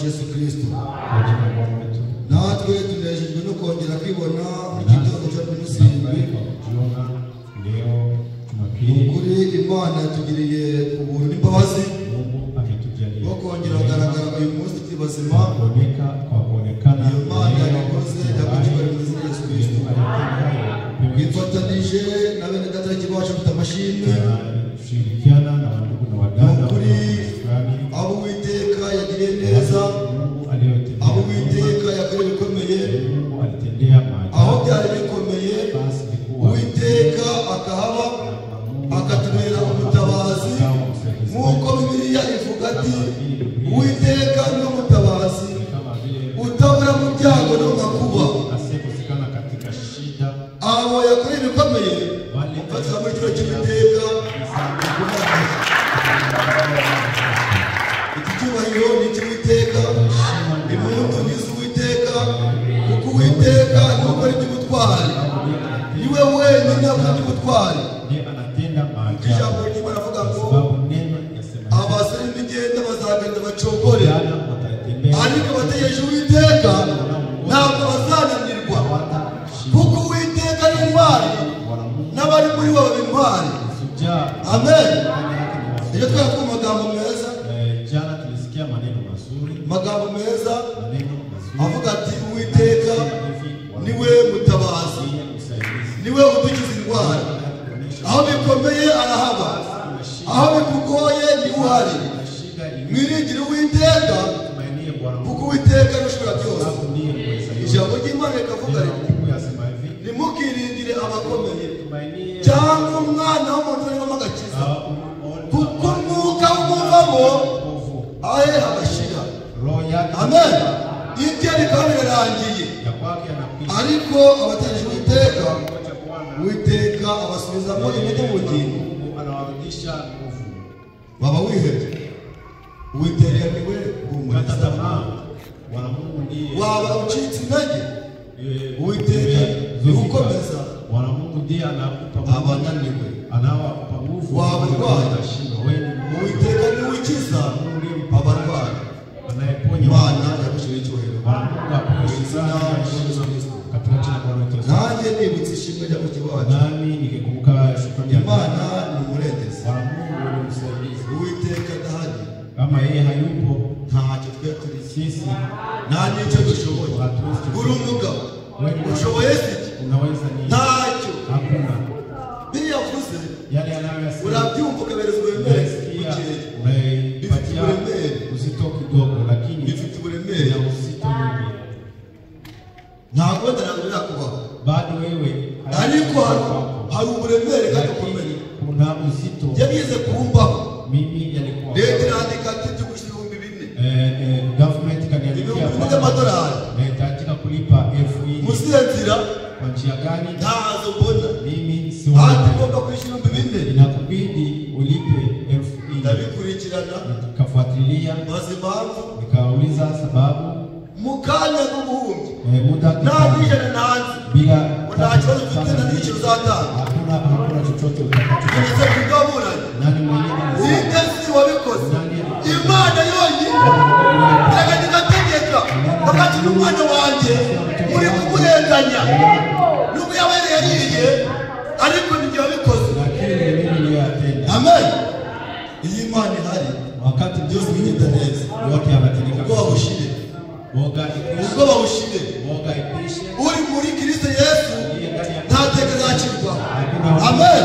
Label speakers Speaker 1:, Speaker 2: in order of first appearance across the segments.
Speaker 1: Yesu Kristo. Natwe tunejejwe no kongera kwibona igitondo cyo kumusindwe. Ukuri Imana yatugiriye ubuntu n'imbabazi bwo kongera kugaragara uyu munsi twibazima. Iyo Mana yakoze yakucyubahiro mu izina rya Yesu Kristo. Twifatanije na bene data bacu bafite amashimwe. Ukuri abo Uwiteka yagiriye neza, abo Uwiteka yakoreye bikomeye, aho byari bikomeye Uwiteka akahaba akatubera umutabazi, nk'uko Bibiliya ivuga ati Uwiteka ni umutabazi utabura mu byago no mu makuba. Abo yakoreye bikomeye mfatira muri kino cy'Uwiteka. Iki cyubahiro ni icy'Uwiteka, impundu ni iz'Uwiteka, kuko Uwiteka ni ukora iby'ubutwari, ni we wenyine akora iby'ubutwari. Ijambo ry'Imana avuga ngo abasore n'ingenda bazagenda bacogore, ariko abategereje Uwiteka ntabwo bazananirwa, kuko Uwiteka ari intwari n'abari muri bo baba intwari. Amen. Iyo twari ku magambo meza, magambo meza avuga ati Uwiteka niwe mutabazi, niwe udukiza indwara. Aho bikomeye arahaba, aho bikugoye ni uhari. Mwiringire Uwiteka, kuko Uwiteka arashobora byose. Ijambo ry'Imana rikavuga riti ntimukiringire abakomeye cyangwa umwana w'umuntu urimo agakiza, kuko umwuka umuvamo ahe agashira. Amen. Ibyo bikaba birarangiye, ariko abategereje Uwiteka, Uwiteka abasubizamo intege mu bugingo. Baba wihebye, Uwiteka niwe umurikira. Waba ucitse intege, Uwiteka niwe ukomeza abananiwe. Waba urwaye, Uwiteka niwe ukiza abarwayi. Imana yagushije icyubahiro. Nanjye nibutse ishimwe rya muti wacu. Imana ni umurengezi. Uwiteka adahari, ntacyo twe turi, nta n'icyo dushoboye. Uri umugabo, ushoboye se ntacyo. Biriya yavuze urabyumva ukabereza uburemere bukeya, bifite uburemere, bifite uburemere. Ntabwo ntabwo birakubaho, ariko hari uburemere kandi bukomeye. Yabize kumbaho. Leta irandika ati tugushyira ibihumbi 4 ibihumbi by'amadolari. Muziye nzira ntazo mbona, ati ugomba kwishyura ibihumbi 4. Ndabikurikirana maze impamvu mu kanya n'ubuhumbi nta n'ijana ntanze, nta kibazo ufite na n'icyo uzatanga. Ugeze kugaburana ninde si wabikoze? Imana yonyine iragenda igategeka bakati n'umwana wanjye uri kumurenganya, nubwo yaba yariye ariko nibyo wabikoze. Amen. Iyi Imana ihari wakati byose bigenda neza, ubwo babushire, ubwo babushire. Uri muri Kristo Yesu nta teka zacirwa. Amen.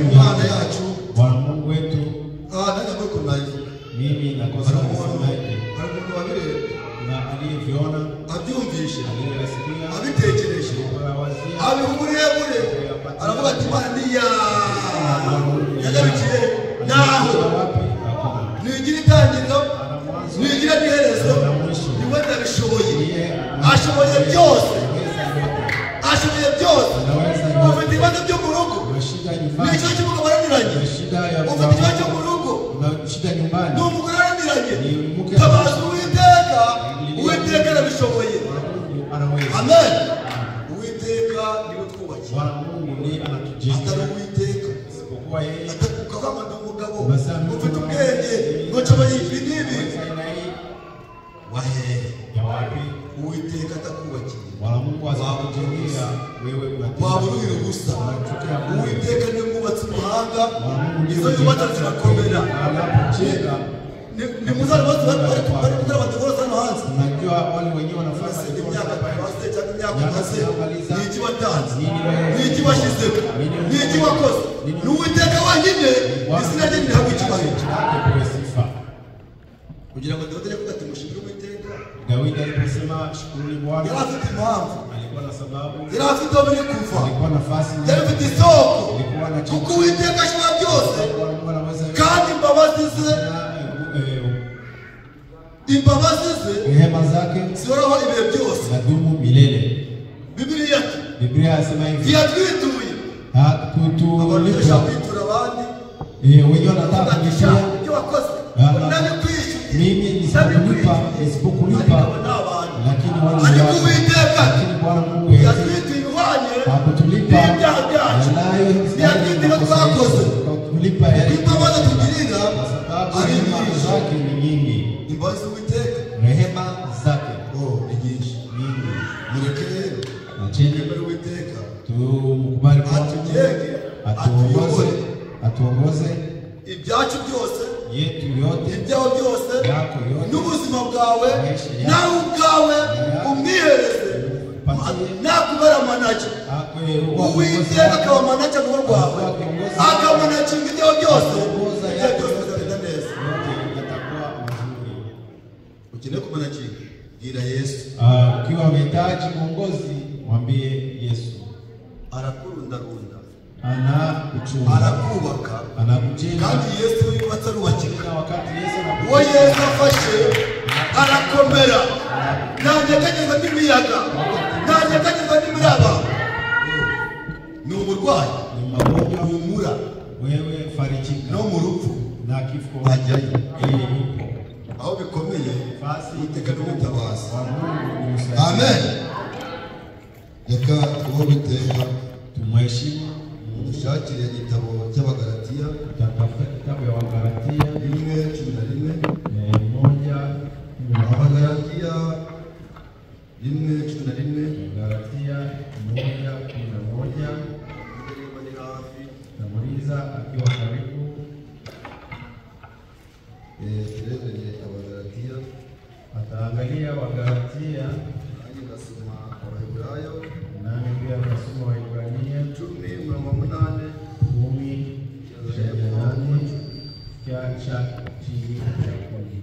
Speaker 1: Imana yacu nani ambaye kuna hivi
Speaker 2: mimi nakosa kusema hivi,
Speaker 1: umuntu wabire
Speaker 2: na aliyeviona
Speaker 1: abyumvishe, abitekereje, abihumuriyebure, aravuga ati Imana niya yagarukiye naho nigira itangiriro, nigira n'iherezo, niwe ndabishoboye. Ashoboye byose, ashoboye byose. Ufite ibibazo byo mu rugo, nicyo kivuga baraniranye. Ufite ikibazo cyo mu rugo, ni umugore araniranye, tabaza Uwiteka. Uwiteka arabishoboye. Amen. Uwiteka niwe twubakiye, atari Uwiteka ukavanga ndi umugabo ufite ubwenge ngo nshoboye ibi n'ibi. wahehe
Speaker 2: ya wapi?
Speaker 1: Uwiteka atakubakiye
Speaker 2: Wala Mungu azakujengea wewe
Speaker 1: waba uruhira ubusa.
Speaker 2: unachukia Mungu.
Speaker 1: Uwiteka niwe mwubatsi umuhanga,
Speaker 2: Wala Mungu ndiye
Speaker 1: izo yubatse zirakomera.
Speaker 2: anapojenga.
Speaker 1: Ni muzari bose bari kugira bategura hano hanze.
Speaker 2: Unajua wale wenyewe wanafanya
Speaker 1: Imyaka bafite cyangwa imyaka
Speaker 2: Imyaka
Speaker 1: maze
Speaker 2: zirabaliza.
Speaker 1: ni iki watanze,
Speaker 2: Nini
Speaker 1: ni iki washyizeho, ni iki wakoze. Ni Uwiteka wenyine izina rye ntihabwe icyubahiro.
Speaker 2: Apewe sifa.
Speaker 1: Kugira ngo Dawidi avuga ati mushimire Uwiteka,
Speaker 2: Daudi aliposema shukuruni Bwana,
Speaker 1: yari afite impamvu,
Speaker 2: alikuwa na sababu,
Speaker 1: yari afite aho biri kuva,
Speaker 2: alikuwa nafasi,
Speaker 1: yari afite isoko,
Speaker 2: alikuwa na
Speaker 1: kuko Uwiteka ashobora byose
Speaker 2: Mungu anaweza
Speaker 1: kandi imbabazi ze
Speaker 2: rehema zake
Speaker 1: zihoraho ibihe byose.
Speaker 2: zadumu milele.
Speaker 1: Bibiliya ati
Speaker 2: Biblia yasema hivi,
Speaker 1: ntiyatwituye
Speaker 2: hatutulipa
Speaker 1: kwitura abandi
Speaker 2: wenyewe wanataka kulipia
Speaker 1: ibyo wakoze nabikwishyuye
Speaker 2: mimi nisipokulipa lakini wale
Speaker 1: ariko Uwiteka
Speaker 2: lakini Bwana Mungu yetu
Speaker 1: yatwituye ibihwanye
Speaker 2: hakutulipa
Speaker 1: n'ibyaha byacu, ntiyatwituye twakoze.
Speaker 2: kulipa
Speaker 1: Imbabazi tugirira ari
Speaker 2: rehema
Speaker 1: nyinshi.
Speaker 2: zake ni nyingi,
Speaker 1: Imbabazi z'Uwiteka
Speaker 2: rehema zake
Speaker 1: ni nyinshi.
Speaker 2: nyingi.
Speaker 1: Mureke rero
Speaker 2: Acheni
Speaker 1: twemere Uwiteka
Speaker 2: tumkubali Bwana
Speaker 1: atugenge,
Speaker 2: atuongoze
Speaker 1: ibyacu byose,
Speaker 2: yetu yote,
Speaker 1: ibyaho byose,
Speaker 2: yako yote,
Speaker 1: n'ubuzima bwawe
Speaker 2: maisha yako,
Speaker 1: nawe ubwawe umwihereze, nakubera manaje. Uwiteka akaba manaje mu rugo rwawe, akamanaginga ibyaho byose, ibyaho byose bizagenda neza. Ukeneye kumanaginga, bwira Yesu.
Speaker 2: Ukiwa unahitaji uongozi, mwambie Yesu.
Speaker 1: Arakurundarunda,
Speaker 2: Anakuchunga,
Speaker 1: arakubaka,
Speaker 2: anakujenga.
Speaker 1: kandi Yesu yubatse arubakika.
Speaker 2: Na wakati Yesu
Speaker 1: Uwo Yesu afashe arakomera, ntanyeganyeza n'imiyaga, ntanyeganyeza n'imiraba. Ni uburwayi,
Speaker 2: ni magonjwa,
Speaker 1: humura,
Speaker 2: wewe farijika,
Speaker 1: no mu rupfu
Speaker 2: na kifo
Speaker 1: ajyayo.
Speaker 2: yupo.
Speaker 1: Aho bikomeye
Speaker 2: Basi
Speaker 1: Uwiteka ni umutabazi.
Speaker 2: wa Mungu ni msaada.
Speaker 1: Amen. Reka tubaho Uwiteka,
Speaker 2: Tumheshimu.
Speaker 1: dushakire igitabo cy'Abagalatiya
Speaker 2: Tutafuta kitabu ya Wagalatia
Speaker 1: 1:11.
Speaker 2: Abagalatiya
Speaker 1: 1:11.
Speaker 2: Galatia 1:11. Tamuliza akiwa karibu.
Speaker 1: Turebere Abagalatiya,
Speaker 2: Ataangalia Wagalatia,
Speaker 1: nanjye ngasoma Abaheburayo
Speaker 2: nami pia nasoma Waebrania
Speaker 1: 10:8.
Speaker 2: 10:28 kiacha chini ya 10.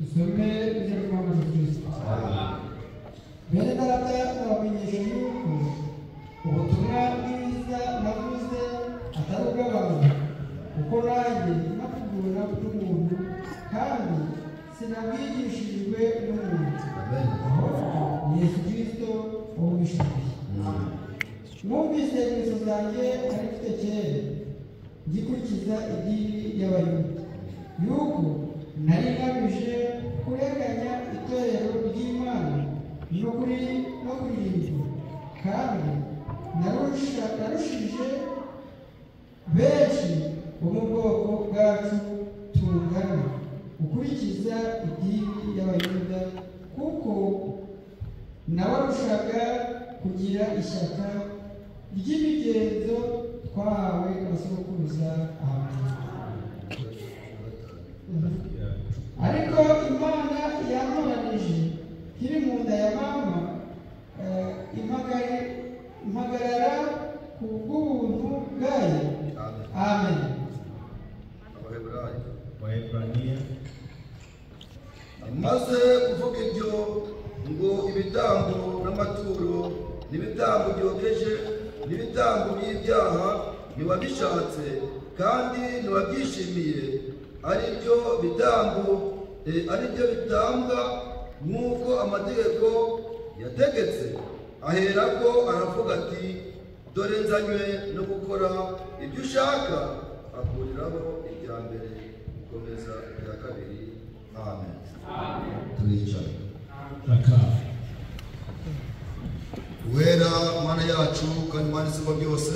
Speaker 3: Usome ijambo la Bwana Kristo. Bene data nabamenyesha yuko ubutumwa bwiza navuze atari ubw'abantu, kuko nanjye nakubura n'umuntu kandi sinabwigishirijwe n'umuntu, ahubwo ni Yesu Kristo wabishoboye. Numvise ingeso zanjye ari mfite kera ngikurikiza idini y'Abayuda, yuko nari ngamije kurenganya itorero ry'Imana no kuririmba, kandi narushije benshi bo mu bwoko bwacu tungana gukurikiza idini y'Abayuda, kuko nabarushaga kugira ishyaka ry'imigenzo twahawe abasokuruza. Ariko Imana yantoranije nkiri mu nda ya mama, impagarara ku bw'ubuntu bwayo. Amen.
Speaker 2: Waebrania.
Speaker 1: Maze kuvuga ibyo ngo ibitambo n'amaturo n'ibitambo byogeje n'ibitambo by'ibyaha ntiwabishatse kandi ntiwabyishimiye, ari byo bitambwa nk'uko amategeko yategetse. Aherako aravuga ati, dore nzanywe no gukora ibyo ushaka, akuriraho ibya mbere gukomeza ibya kabiri. Amen. Turicara. Wera Mana yacu kandi Mana isumba byose,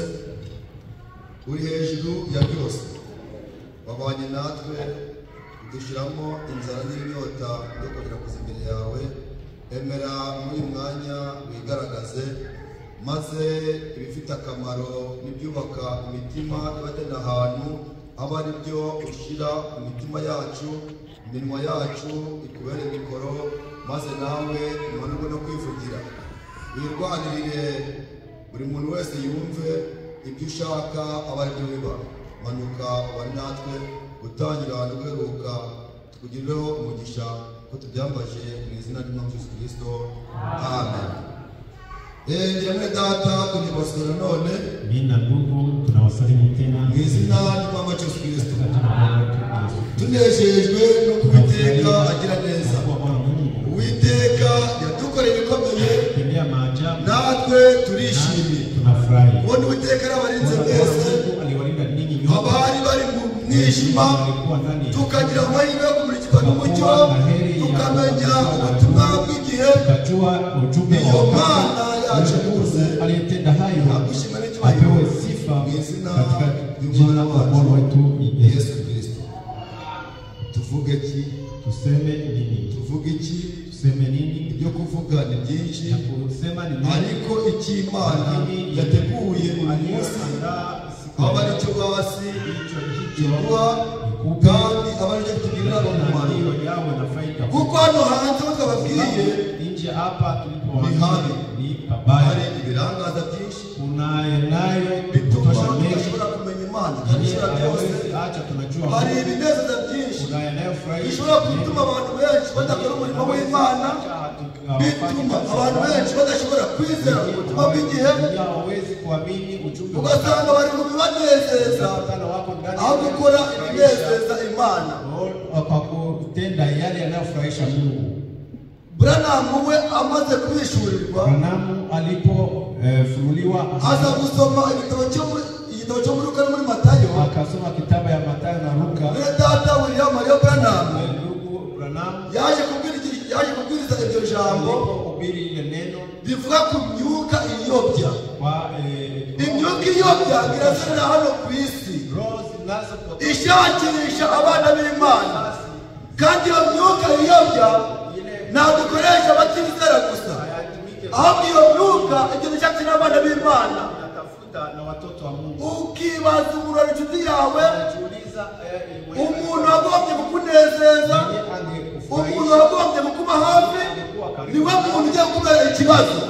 Speaker 1: uri hejuru ya byose, wabanye natwe udushyiramo inzara n'inyota yo emera muri uyu mwanya wigaragaze maze ibifite akamaro n'ibyubaka imitima y'abatenda ahantu aba ari byo ushyira ku mitima yacu, iminwa yacu ikubere mikoro, maze nawe umanurwe no kwivugira. Wirwanirire buri muntu wese yumve ibyo ushaka aba ari byo biba. Manuka ubane natwe gutangira ahantu guheruka, tukugirireho umugisha ko tubyambaje mu izina ry'Umwami Yesu Kristo. Amen. Njyewe data kunibasura none
Speaker 2: Mina ndugu tunawasalimu tena
Speaker 1: mu izina ry'Umwami Yesu Kristo. Tunejejwe no Uwiteka agira neza. Uwiteka yadukoreye ibikomeye, natwe turishimye. Ubona Uwiteka arabarinze mwese, abari bari mu mwijima tukagira amahirwe yo kumurikirwa n'umucyo, tukamenya ubutumwa bw'igihe. Iyo Mana yacu ikuze, agushima n'icyubahiro mu izina ry'Umwana wacu Yesu Kristo. Tuvuge iki?
Speaker 2: tuseme nini?
Speaker 1: Tuvuge iki?
Speaker 2: Tuseme nini?
Speaker 1: Ibyo kuvuga ni byinshi,
Speaker 2: kusema ni nini?
Speaker 1: ariko icyo Imana yateguye uyu munsi aba ari cyo hasi iguha, kandi aba ari cyo tugirira umumaro. Kuko hano hanze twababwiye ni habi, hari ibirangaza byinshi bituma tudashobora kumenya Imana kandi ishobora byose. Hari ibinezeza byinshi bishobora gutuma abantu benshi badakora umurimo w'Imana, bituma abantu benshi badashobora kwizera ubutumwa bw'igihe, ugasanga bari mu bibanezeza aho gukora ibinezeza Imana. Branham we amaze kubishurirwa, aza gusoma igitabo cyo muri Luka no muri Matayo,
Speaker 2: akasoma kitabu ya Matayo na Luka.
Speaker 1: Data William Mario Branham yaje kubwiriza iryo jambo rivuga ku myuka iyobya. Imyuka iyobya irasira hano ku isi, ishakisha abana b'Imana, kandi iyo myuka iyobya ntabwo ikoresha abatizera gusa, ahubwo iyo myuka igenda ishakira abana b'Imana. Ukibaza umurora inshuti yawe, umuntu wagombye kukunezeza, umuntu wagombye kukuba hafi, niwe muntu ugiye kubera ikibazo.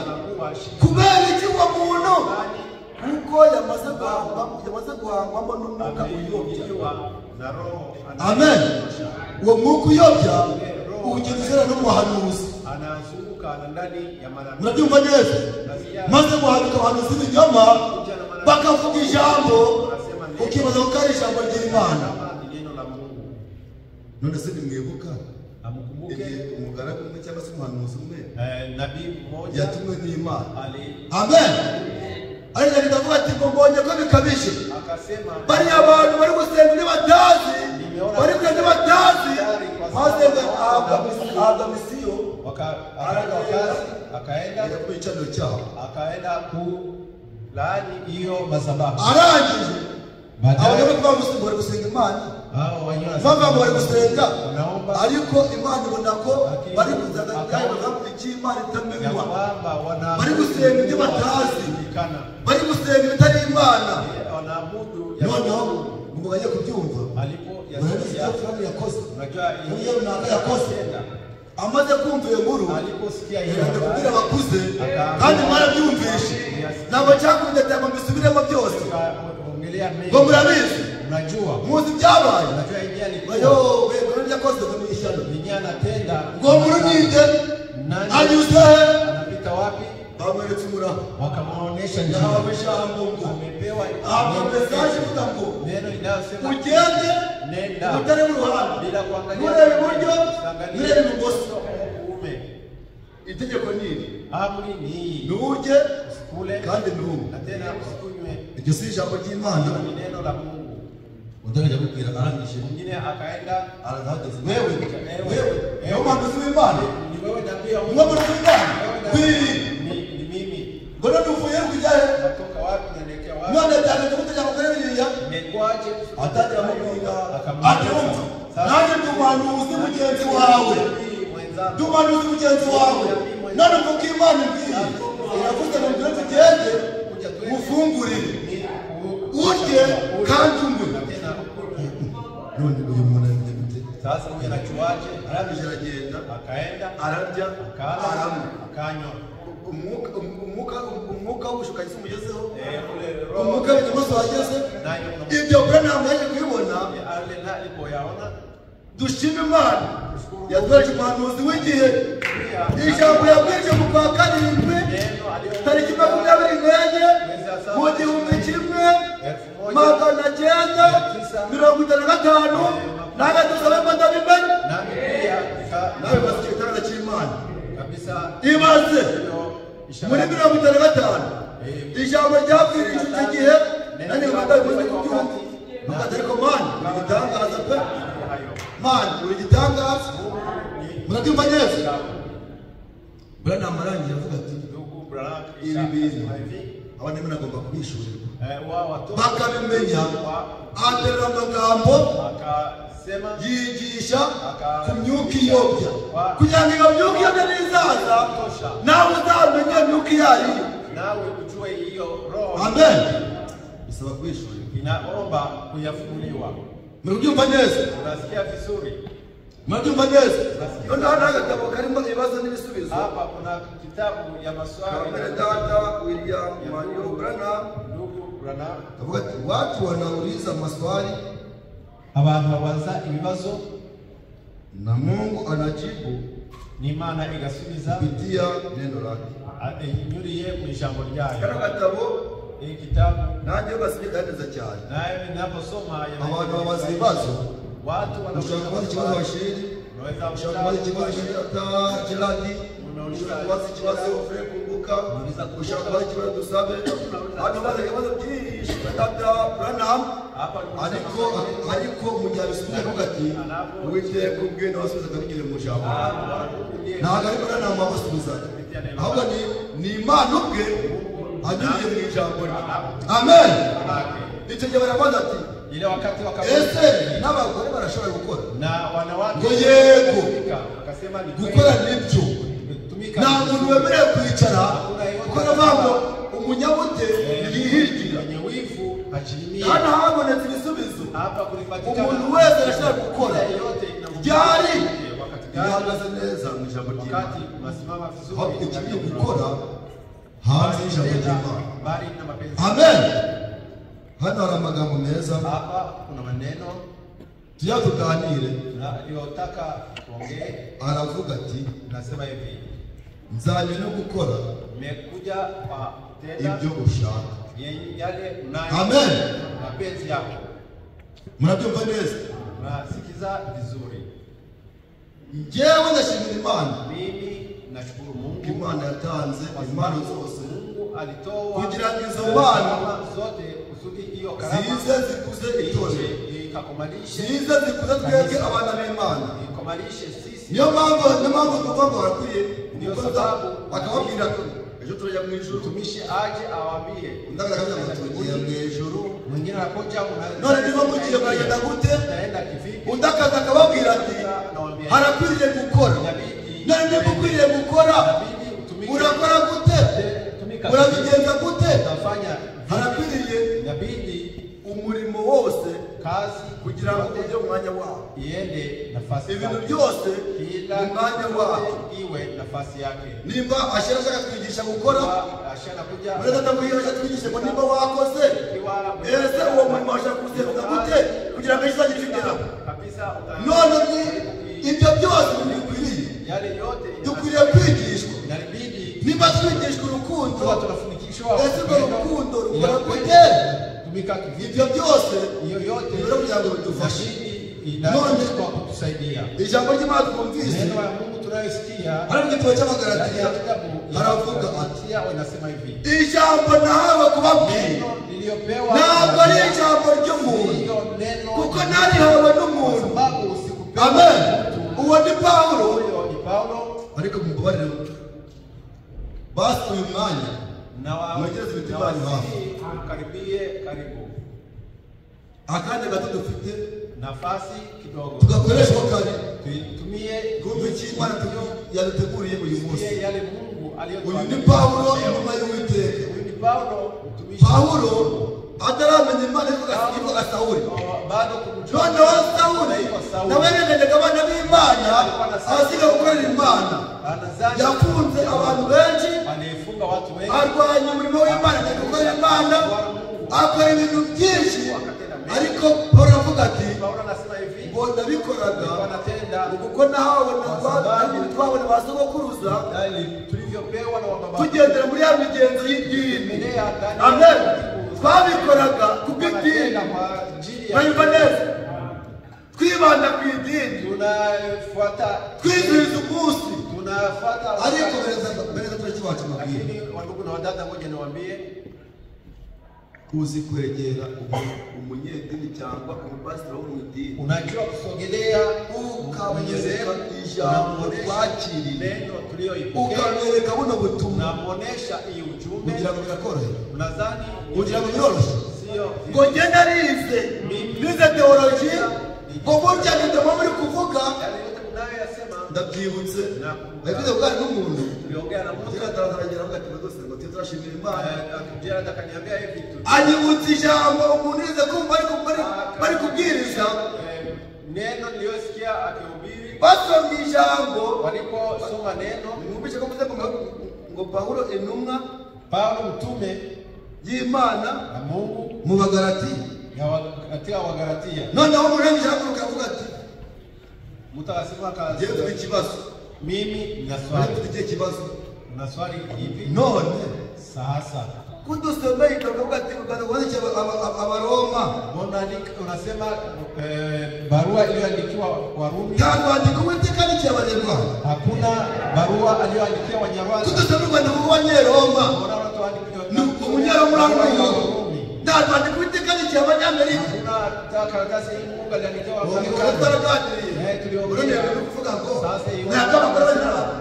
Speaker 1: Kubera iki uwo muntu? Kuko yamaze guhangwamo n'umwuka uyobya. Amen. Uwo mwuka uyobya uwugenzera n'umuhanuzi. Murabyumva neza? Maze guhanuka abahanuzi b'ibinyoma bakavuga ijambo, ukibaza ko ari ijambo ry'Imana. None se nimwibuka umugaragu umwe cyangwa se umuhanuzi umwe yatumwe n'Imana. Amen. Ariko ndavuga ati ngo mbonye ko bikabije, bari abantu bari gusenga ntibatazi, bari kugenda ntibatazi, maze ahabwa misiyo, akaenda ku icaniro cyabo, akaenda ku laani hiyo madhabahu. Arangije abagabo bamusimba bari gusenga Imana, bava bari gusenga, ariko Imana ibona ko bari kuzaga iki Imana itamenywa, bari gusenga ibyo batazi, bari gusenga ibitari Imana. Noneho ngo bajye kubyumva, yakoze amaze kumva iyo nkuru, kubwira abakuze, kandi mwarabyumvishe, ntabwo cyakundetse ngo mbisubiremo byose, ngo murabizi, muzi ibyabaye. Ngo yakoze ngo ni ishyano, ngo nkuru ninde anyuze he, bamweretse umuraho,
Speaker 2: wakamuonesha njia,
Speaker 1: amepewa mesaje ivuga ngo ugende utari mu ruhande, urebe iburyo urebe ibumoso. Itegeko ni iri, nujye kandi ntunywe. Iryo si ijambo ry'Imana. Udahita kubwira arangije, arahageze, wewe niyo muhanuzi w'Imana, niwe muhanuzi w'Imana. Ngo none uvuye kujyahe? None cyane tugutegeka gukora biriya, atangira amubwira ati nanjye ndi umuhanuzi mugenzi wawe, ndi umuhanuzi mugenzi wawe, none uvuga Imana imbwiye iravuze ngo mbere tugende mufungurire urye kandi unywe. None uyu muntu agende
Speaker 2: Sasa huyu anachuaje?
Speaker 1: arabije aragenda
Speaker 2: Akaenda
Speaker 1: ararya aranywa.
Speaker 2: akanywa.
Speaker 1: Umwuka w'ubushukanyi umugezeho,
Speaker 2: Ule roho
Speaker 1: umwuka w'inyamaswa wageze.
Speaker 2: nayo
Speaker 1: Ibyo Branham yaje kubibona.
Speaker 2: ale alipoyaona
Speaker 1: Dushima Imana yatwereje umuhanuzi w'igihe. Ijambo yabwirije mu kwa karindwi tariki 24 mu 1955 n'agadusabe ndabimenya nawe basikitana cy'Imana
Speaker 2: kabisa
Speaker 1: ibaze muri 55 ijambo ryabwirije icyo gihe nani batabivuze ku byuma batariko Mana igitangaza pe Mana uri gitangaza murabyumva neza. Branham arangiye avuga ati ibi bintu abandi bagomba kubishurirwa bakabimenya. Aterera amagambo yigisha ku myuka iyobya kugira ngo iyo myuka iyobya nizaza nawe uzamenye myuka iyo ariyo.
Speaker 2: nawe ujue hiyo roho.
Speaker 1: Amen. Bisaba kubishurirwa.
Speaker 2: Inaomba kuyafunuliwa.
Speaker 1: Murabyumva neza?
Speaker 2: Unasikia vizuri?
Speaker 1: Murabyumva neza? None hano agatabo karimo ibibazo n'ibisubizo.
Speaker 2: Hapa kuna kitabu ya maswali.
Speaker 1: Dada William Mario Branham avuga ati watu wanauliza maswali,
Speaker 2: abantu babaza ibibazo
Speaker 1: na Mungu anajibu
Speaker 2: n'Imana igasubiza
Speaker 1: kupitia neno lake.
Speaker 2: Inyuriye mu ijambo ryayo.
Speaker 1: Kano gatabo
Speaker 2: igitabu
Speaker 1: nanjye basigaye cyane.
Speaker 2: naye ninaposoma
Speaker 1: abantu babaza ibibazo,
Speaker 2: watu
Speaker 1: wanauliza ikibazo washiri, ushaka ikibazo kiradi, ushaka ikibazo kumbuka, ushaka ikibazo dusabe. Hano baza ikibazo byinshi Dada Branham ariko mu gihe bisubira avuga ati Uwiteka ubwe nawe asubizaga bigire mu jambo. Ntabwo ari Branham wabasubiza, ahubwo ni Imana ubwe anyuriye mu ijambo rye. Amen. Icyo gihe barabaza ati
Speaker 2: ile wakati
Speaker 1: ese n'abagore barashobora gukora
Speaker 2: na wanawake
Speaker 1: ngo yego
Speaker 2: akasema ni
Speaker 1: gukora nibyo. Nta muntu wemerewe kwicara kuko navuga umunyabute yihigira. Hano habonetse ibisubizo. Umuntu wese arashobora gukora ryari ihagaze neza mu ijambo ry'Imana. Aho ikigiye gukora hanze y'ijambo ry'Imana. Amen. Hano hari amagambo meza.
Speaker 2: Hapa kuna maneno
Speaker 1: tujya tuganire.
Speaker 2: Niliyotaka kuongea.
Speaker 1: Aravuga ati
Speaker 2: nasema hivi,
Speaker 1: nzanye no gukora
Speaker 2: nimekuja kwa tenda
Speaker 1: ibyo ushaka.
Speaker 2: yale unayo.
Speaker 1: Amen.
Speaker 2: Mapenzi yako.
Speaker 1: Mnabyumva neza?
Speaker 2: Nasikiza vizuri.
Speaker 1: Njyewe ndashimira Imana.
Speaker 2: Mimi nashukuru Mungu.
Speaker 1: Imana yatanze impano zose.
Speaker 2: Mungu alitoa
Speaker 1: kugira ngo izo mpano
Speaker 2: zote kusudi hiyo karama
Speaker 1: zize zikuze itorero,
Speaker 2: ikakomalishe
Speaker 1: zize zikuze twebwe abana b'Imana.
Speaker 2: Ikomalishe sisi.
Speaker 1: Niyo mpamvu tuvuga ngo barakwiye bakababwira ko ejo turajya mu ijuru.
Speaker 2: Tumishi aje awaambie
Speaker 1: ndagaraga ngo tugiye mu ijuru.
Speaker 2: Mwingine anakuja
Speaker 1: none niba mugiye bagenda gute?
Speaker 2: Naenda kivipi?
Speaker 1: Undakaza akababwira ati harakwiriye gukora. None niba ukwiriye gukora urakora gute? Urabigenza gute? Harakwiriye umurimo wose
Speaker 2: kazi
Speaker 1: kugira ngo ujye mu mwanya wawo,
Speaker 2: iende nafasi
Speaker 1: ibintu byose mu mwanya wawo,
Speaker 2: iwe nafasi yake.
Speaker 1: Nimba ashaka kwigisha gukora, uretse atamubwira twigishe ngo nimba wakoze ese uwo murimo ashaka kuwusenza gute kugira ngo izagire igeraho. None ibyo byose bikwiriye, dukwiriye kwigishwa. Nimba twigishwa urukundo, ese urwo rukundo rukora gute? Ibyo byose rero kugira ngo bidufashe. None ijambo ry'Imana twumvise hari mu gitabo cy'Abagalatiya haravuga ati ijambo nahawe kubabwira ntabwo ari ijambo ry'umuntu kuko narihawe n'umuntu. Amen. Uwo ni Pawulo. Ariko mumbabarire basi uyu mwanya mwegereze imitima yanyu hafi. Akanya gato dufite
Speaker 2: nafasi kidogo
Speaker 1: tugakoreshwa kare
Speaker 2: tuitumie
Speaker 1: kumva icyo Imana yaduteguriye uyu munsi.
Speaker 2: yale Mungu
Speaker 1: Uyu
Speaker 2: aliyotuambia.
Speaker 1: ni Pawulo intumwa y'Uwiteka.
Speaker 2: Huyu ni Paulo mtumishi.
Speaker 1: Pawulo ataramenya Imana yitwaga Sawuli.
Speaker 2: Bado kumjua.
Speaker 1: Noneho Sawuli nawe yagendaga abana b'Imana abasiga gukorera Imana. Yafunze abantu benshi,
Speaker 2: alifunga watu wengi,
Speaker 1: arwanya umurimo w'Imana no gukorera Imana, akora ibintu byinshi. Ariko Pawulo avuga ati
Speaker 2: Paulo anasema hivi,
Speaker 1: ngo ndabikoraga
Speaker 2: wanatenda
Speaker 1: kuko nahawe twabona ba sogokuruza
Speaker 2: tulivyopewa na wababa
Speaker 1: tugendera muri ya migenzo y'idini. Amen. Twabikoraga kubw'idini. Mwumva neza, twibanda ku idini,
Speaker 2: tunafuata,
Speaker 1: twizihiza umunsi,
Speaker 2: tunafuata.
Speaker 1: ariko bereza turakiwacu mabwire.
Speaker 2: Lakini wandugu na wadada, ngoja niwaambie,
Speaker 1: uzi kwegera umunyedini cyangwa umupasiteri wo mu idini,
Speaker 2: unajua kusogelea
Speaker 1: ukamwereka ijambo twakiriye,
Speaker 2: neno tuliyoipokea,
Speaker 1: ukamwereka buno butumwa,
Speaker 2: unamuonesha hii ujumbe.
Speaker 1: kugira ngo birakorohera,
Speaker 2: Unadhani
Speaker 1: kugira ngo byoroshye.
Speaker 2: sio?
Speaker 1: Ngo ngenda nize teoloji, ngo burya nidemo muri kuvuga
Speaker 2: Yale yote unayoyasema
Speaker 1: ndabyibutse. Nagize kuganira n'umuntu
Speaker 2: tuliongea na Mungu,
Speaker 1: turatangira ngo rwose ngo turashimira Imana.
Speaker 2: akujia akaniambia hivi tu,
Speaker 1: Anyibutsa ijambo umuntu nize kumva bari kubwiriza,
Speaker 2: neno niliyosikia akihubiri,
Speaker 1: basomye ijambo,
Speaker 2: waliposoma neno,
Speaker 1: mwumvishe ko mvuze ngo Pawulo intumwa
Speaker 2: Paulo mtume
Speaker 1: y'Imana
Speaker 2: na Mungu
Speaker 1: mu Bagalatiya.
Speaker 2: katika Wagalatia.
Speaker 1: Noneho umurenge ijambo ukavuga ati
Speaker 2: Mtu akasema
Speaker 1: ngiye kugira ikibazo,
Speaker 2: mimi nina
Speaker 1: ngiye
Speaker 2: swali.
Speaker 1: kugira ikibazo.
Speaker 2: Una swali hivi?
Speaker 1: None
Speaker 2: Sasa
Speaker 1: kudusomeye ikavuga ati ukandikira Abaroma,
Speaker 2: mbona unasema barua iliyoandikiwa Warumi?
Speaker 1: kandi Uwiteka n'ikiye Abanyarwanda.
Speaker 2: Hakuna barua aliyoandikia Wanyarwanda.
Speaker 1: Kudusomeye Rwanda mu Banyaroma,
Speaker 2: Mbona unatuandikia
Speaker 1: ni Umunyaroma ndatwandika Uwiteka n'ikiye Abanyamerika.
Speaker 2: Kuna karatasi hii Mungu aliandikia
Speaker 1: Twaraganiriye
Speaker 2: tuliongea.
Speaker 1: kuvuga ngo
Speaker 2: Sasa hiyo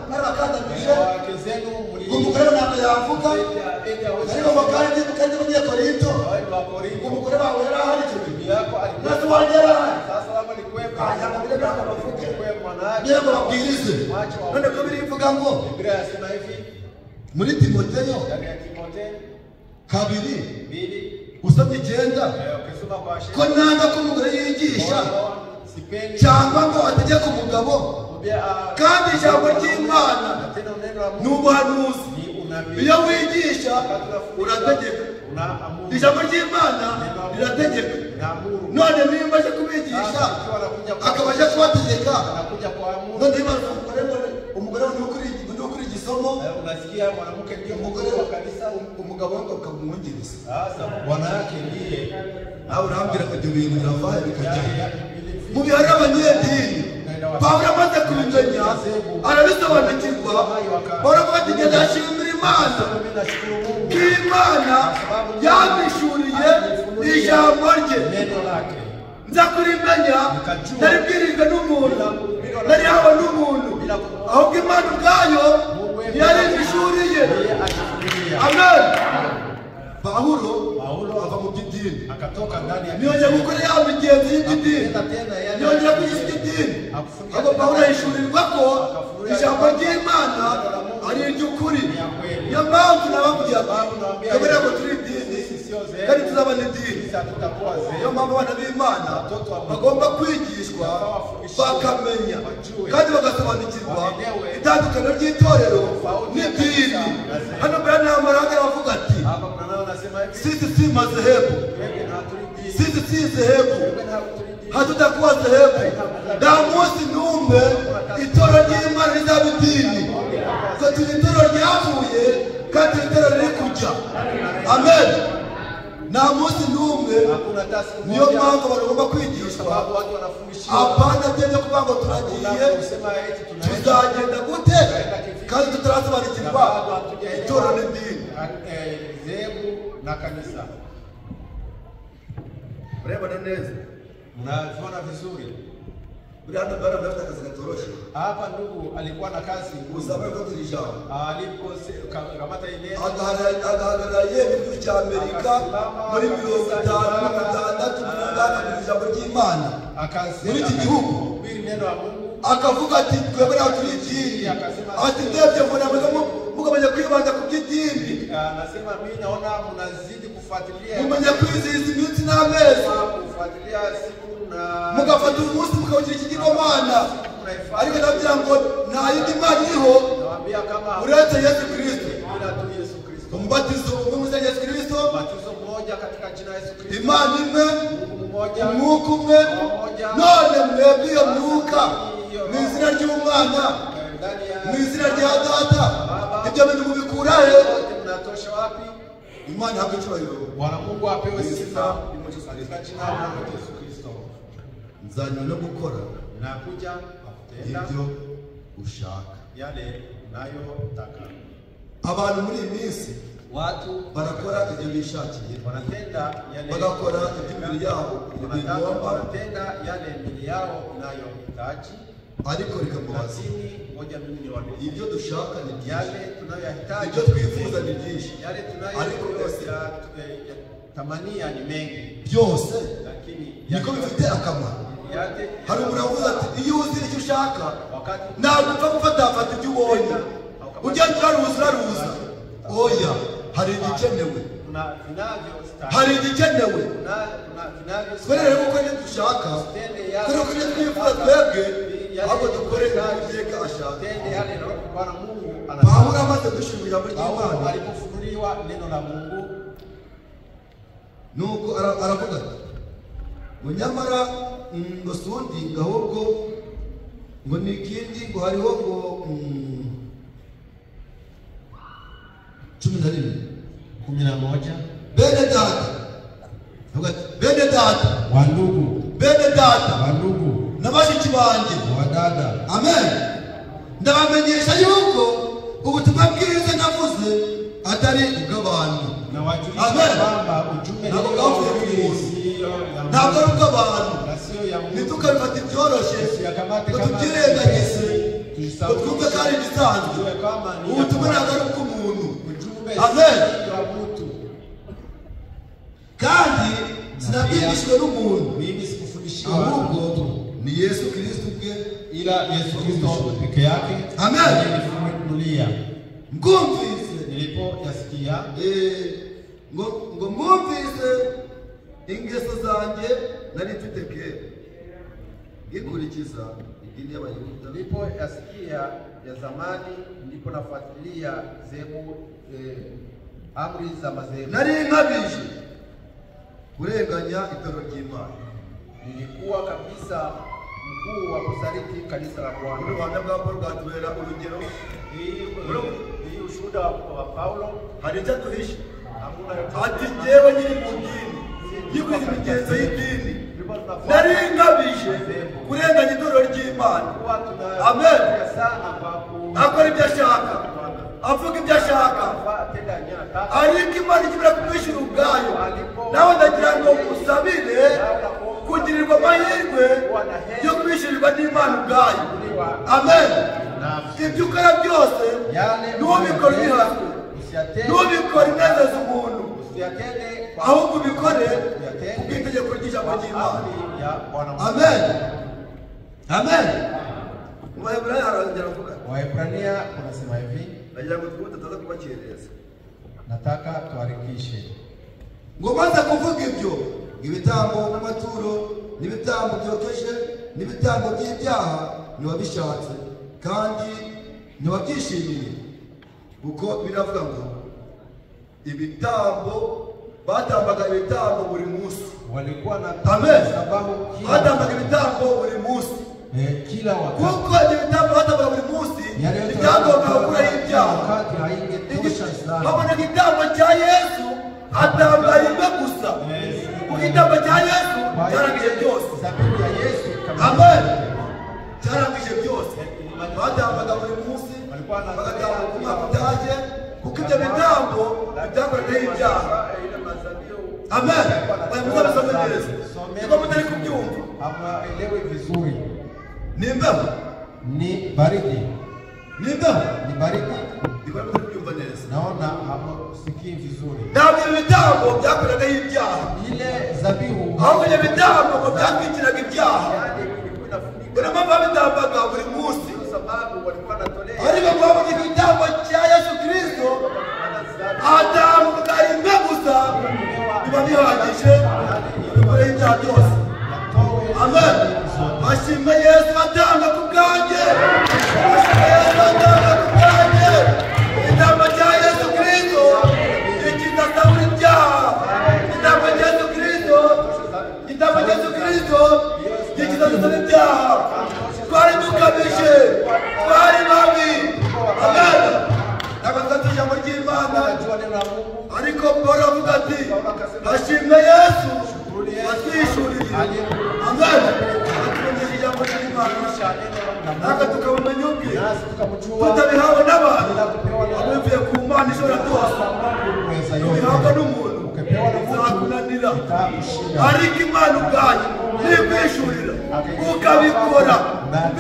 Speaker 1: narakandamije
Speaker 2: wake zenu
Speaker 1: umugore ntabwo yavuga, ariko mukandi mugiye Korinto umugore wawe yari ahari icyo gihe, natwe wanjye yari ahari, ngira ngo babwirize. None ko birivuga ngo muri Timoteyo 2:9 ko nanga ko umugore yigisha cyangwa ngo ategeke umugabo, kandi ijambo ry'Imana ni ubuhanuzi. Iyo wigisha urategeka, ijambo ry'Imana rirategeka. None niba aje kubigisha akaba aje kubategeka, none umugore ni ukuri igisomo,
Speaker 2: unasikia mwanamke ndio
Speaker 1: umugore
Speaker 2: wa kanisa,
Speaker 1: umugabo we ukamwungiriza.
Speaker 2: sasa bwana yake ndiye.
Speaker 1: Nawe urambwira ko ibyo bintu biravaye bikajya mu bihari abanyedini. Pawulo amaze kubimenya arabisobanukirwa, baravuga ati ngenda nshimira Imana ko Imana yamishuriye ijambo rye. Nza kurimenya naribwirijwe n'umuntu, narihawe n'umuntu, ahubwo Imana ubwayo yaribishuriye. Amen. Pawulo ava mu by'idini,
Speaker 2: Akatoka ndani ya
Speaker 1: niyongera gukora ya migenzo y'idini, niyongera kugisha idini. Ahubwo Pawulo yishurirwa ko ijambo ry'Imana ari iry'ukuri. Niyo mpamvu nababwira kubera ko turi idini kandi tuzabana idini. Niyo mpamvu abana b'Imana bagomba kwigishwa, bakamenya kandi bagasobanukirwa itandukaniro ry'itorero n'idini. Hano mbere n'amahanga bavuga ati sisi si madhehebu, sisi si dhehebu, hatutakuwa dhehebu. Na munsi n'umwe itorero ry'Imana rizaba idini. Twe turi itorero ryavuye kandi itorero riri kujya. Amen. Nta munsi n'umwe. Niyo mpamvu bagomba kwigishwa, apana byo kuvuga ngo turagiye tuzagenda gute kandi tutarasobanukirwa itorero n'idini.
Speaker 2: dhehebu na kanisa.
Speaker 1: Murabona neza,
Speaker 2: Mnaona vizuri
Speaker 1: hano bwana mnafanya kazi katoroshye.
Speaker 2: hapa. Ndugu alikuwa na kazi,
Speaker 1: Usaba ko tulijao
Speaker 2: alipokamata ile
Speaker 1: agahagarariye igihugu cya Amerika muri 50 mu ijambo ry'Imana muri iki gihugu.
Speaker 2: akahubiri neno la Mungu
Speaker 1: akavuga ati twebwe nawe turi idini ati ndebye mbona mugamenya kwibanda ku by'idini
Speaker 2: Anasema mimi naona mnazidi kufuatilia
Speaker 1: mumenya kwizihiza iminsi n'amezi
Speaker 2: kufuatilia siku na
Speaker 1: mugafata umunsi mukawugira ikigirwamana ariko ndagira ngo nta yindi mana iriho
Speaker 2: nawaambia kama
Speaker 1: uretse Yesu Kristo
Speaker 2: ila tu Yesu Kristo
Speaker 1: umubatizo umwe muri Yesu Kristo
Speaker 2: batizo mmoja katika jina la Yesu Kristo
Speaker 1: imana imwe
Speaker 2: mmoja
Speaker 1: umwuka umwe none mwebwe iyo mwuka mu izina ry'umwana mu izina rya data ibyo bintu mubikura he
Speaker 2: mnatosha wapi
Speaker 1: imana ihabwe icyubahiro
Speaker 2: Bwana Mungu apewe sifa katika jina la Yesu Kristo
Speaker 1: nzanywa no gukora
Speaker 2: nakuja kutenda
Speaker 1: ibyo ushaka
Speaker 2: yale unayotaka
Speaker 1: abantu muri iyi minsi
Speaker 2: watu
Speaker 1: barakora ibyo bishakiye
Speaker 2: wanatenda yale
Speaker 1: bagakora iby'imibiri yabo bigomba
Speaker 2: wanatenda yale mili yao inayohitaji
Speaker 1: ariko reka mubaze
Speaker 2: lakini moja mimi ni wale
Speaker 1: ibyo dushaka ni
Speaker 2: yale
Speaker 1: byinshi
Speaker 2: tunayohitaji
Speaker 1: ibyo twifuza ni byinshi
Speaker 2: yale
Speaker 1: ariko byose
Speaker 2: tamania ni mengi
Speaker 1: byose
Speaker 2: lakini
Speaker 1: niko bifite akamaro
Speaker 2: yale
Speaker 1: hari umuntu avuze ati iyo uzi icyo ushaka
Speaker 2: wakati
Speaker 1: ntabwo upfa gufata ibyo ubonye ugenda uraruza oya hari igikenewe
Speaker 2: kuna vinavyostahili
Speaker 1: hari igikenewe
Speaker 2: kuna vinavyostahili
Speaker 1: twere rero uko ibyo dushaka twere uko ibyo twifuza twebwe ahubwo dukore ibyo ashaka
Speaker 2: tende yale na Bwana Mungu
Speaker 1: Pawulo amaze gushimira ijambo ry'Imana
Speaker 2: alipofunuliwa neno la Mungu
Speaker 1: nuko aravuga ati ngo nyamara ngo sundi ngo ahubwo ngo ni ikindi ngo hariho ngo
Speaker 2: 11
Speaker 1: bene data bene data
Speaker 2: wandugu
Speaker 1: na bashiki banjye
Speaker 2: wadada
Speaker 1: amen ndabamenyesha yuko ubutumwa bwiza navuze atari ubw'abantu
Speaker 2: na wajulisha
Speaker 1: Amen.
Speaker 2: kwamba ujumbe
Speaker 1: Ntabwo bwavuye ku muntu. ntabwo ari ubw'abantu ntitukabifata ibyoroshye ngo tubyirengagize ngo twumve ko ari ibisanzwe ubutumwa ntabwo ari ubw'umuntu amen kandi sinabwigishijwe n'umuntu
Speaker 2: mimi sikufundishiwa
Speaker 1: ahubwo ni Yesu Kristo ubwe
Speaker 2: ila Yesu Kristo peke yake
Speaker 1: Amen.
Speaker 2: aliyefunulia
Speaker 1: mwumvise
Speaker 2: nilipoyasikia
Speaker 1: ngo mwumvise ingeso zanjye nari mfite kera ngikurikiza idini y'Abayuda
Speaker 2: nilipoyasikia ya zamani ndipo nafuatilia zebu amri za madhehebu
Speaker 1: nari nkabije kurenganya itorero ry'Imana
Speaker 2: nilikuwa kabisa mkuu wa kusaliti kanisa la Bwana.
Speaker 1: Rwanda bwa Paul rwatubera urugero
Speaker 2: Hii ushuhuda wa Paulo
Speaker 1: hari icyo duhishe
Speaker 2: hakuna
Speaker 1: ati jyewe nyiri mu dini yikwiza imigenzo y'idini nari nkabije kurenganya itorero ry'Imana amen akora ibyo ashaka avuga ibyo ashaka ariko Imana ikibura kumwishyura ubwayo nawe ndagira ngo musabire kugirirwa amahirwe yo kwishyurirwa n'Imana ubwayo amen ibyo ukora byose ntubikore ubihaswe ntubikore unezeza umuntu ahubwo ubikore kubw'itegeko ry'ijambo ry'Imana amen amen mu Waebrania arongera avuga
Speaker 2: Waebrania kunasema hivi
Speaker 1: nagira ngo twumve tutaza kubakereza
Speaker 2: nataka tuharikishe
Speaker 1: ngo maze kuvuga ibyo ibitambo n'amaturo n'ibitambo byokeje n'ibitambo by'ibyaha ntiwabishatse kandi ntiwabyishimiye kuko biravuga ngo ibitambo batambaga ibitambo buri munsi
Speaker 2: walikuwa na
Speaker 1: amen
Speaker 2: sababu
Speaker 1: batambaga ibitambo buri munsi
Speaker 2: kila wakati
Speaker 1: kuko ibyo bitambo batambaga buri munsi ibyagomba gukuraho ibyaha babona igitambo cya Yesu atamba rimwe gusa kuko igitambo cya Yesu cyarangije byose amen cyarangije byose batambaga buri munsi bagatamba ku mwaka utaje kuko ibyo bitambo byakoragaho ibyaha amen bayimuza bisome neza niba mutari kubyumva
Speaker 2: hamuelewi vizuri
Speaker 1: ni imbeho
Speaker 2: ni baridi
Speaker 1: ni imbeho
Speaker 2: ni baridi
Speaker 1: niba mutari kubyumva neza
Speaker 2: naona hamusikii vizuri
Speaker 1: ntabwo ibyo bitambo byakoragaho ibyaha
Speaker 2: ile zabihu
Speaker 1: ahubwo ibyo bitambo byatwikiraga ibyaha kuna mambo yametambaga buri munsi
Speaker 2: kwa sababu walikuwa wanatolea
Speaker 1: ariko kwa kitambo cha Yesu Kristo atambuka rimwe gusa biba bihagije bikore ibyaha byose. Amen. Ashimwe Yesu atanga ku bwanjye, ashimwe Yesu atanga ku bwanjye. Igitambo cya Yesu Kristo kidatabura ibyaha, igitambo cya Yesu Kristo, igitambo cya Yesu Kristo kidatabura ibyaha. Twari dukabije, twari babi. Amen. Nagafata ijambo ry'Imana ariko Paulo avuga ati ashimwe Yesu watwishuriye. Amen. Atumenyesha ijambo ry'Imana natwe tukabumenya ubwe tutabihawe n'abantu abivuye ku Mana ishobora byose tubihabwa n'umuntu bizakunanira ariko Imana ubwayo nikwishurira ukabikora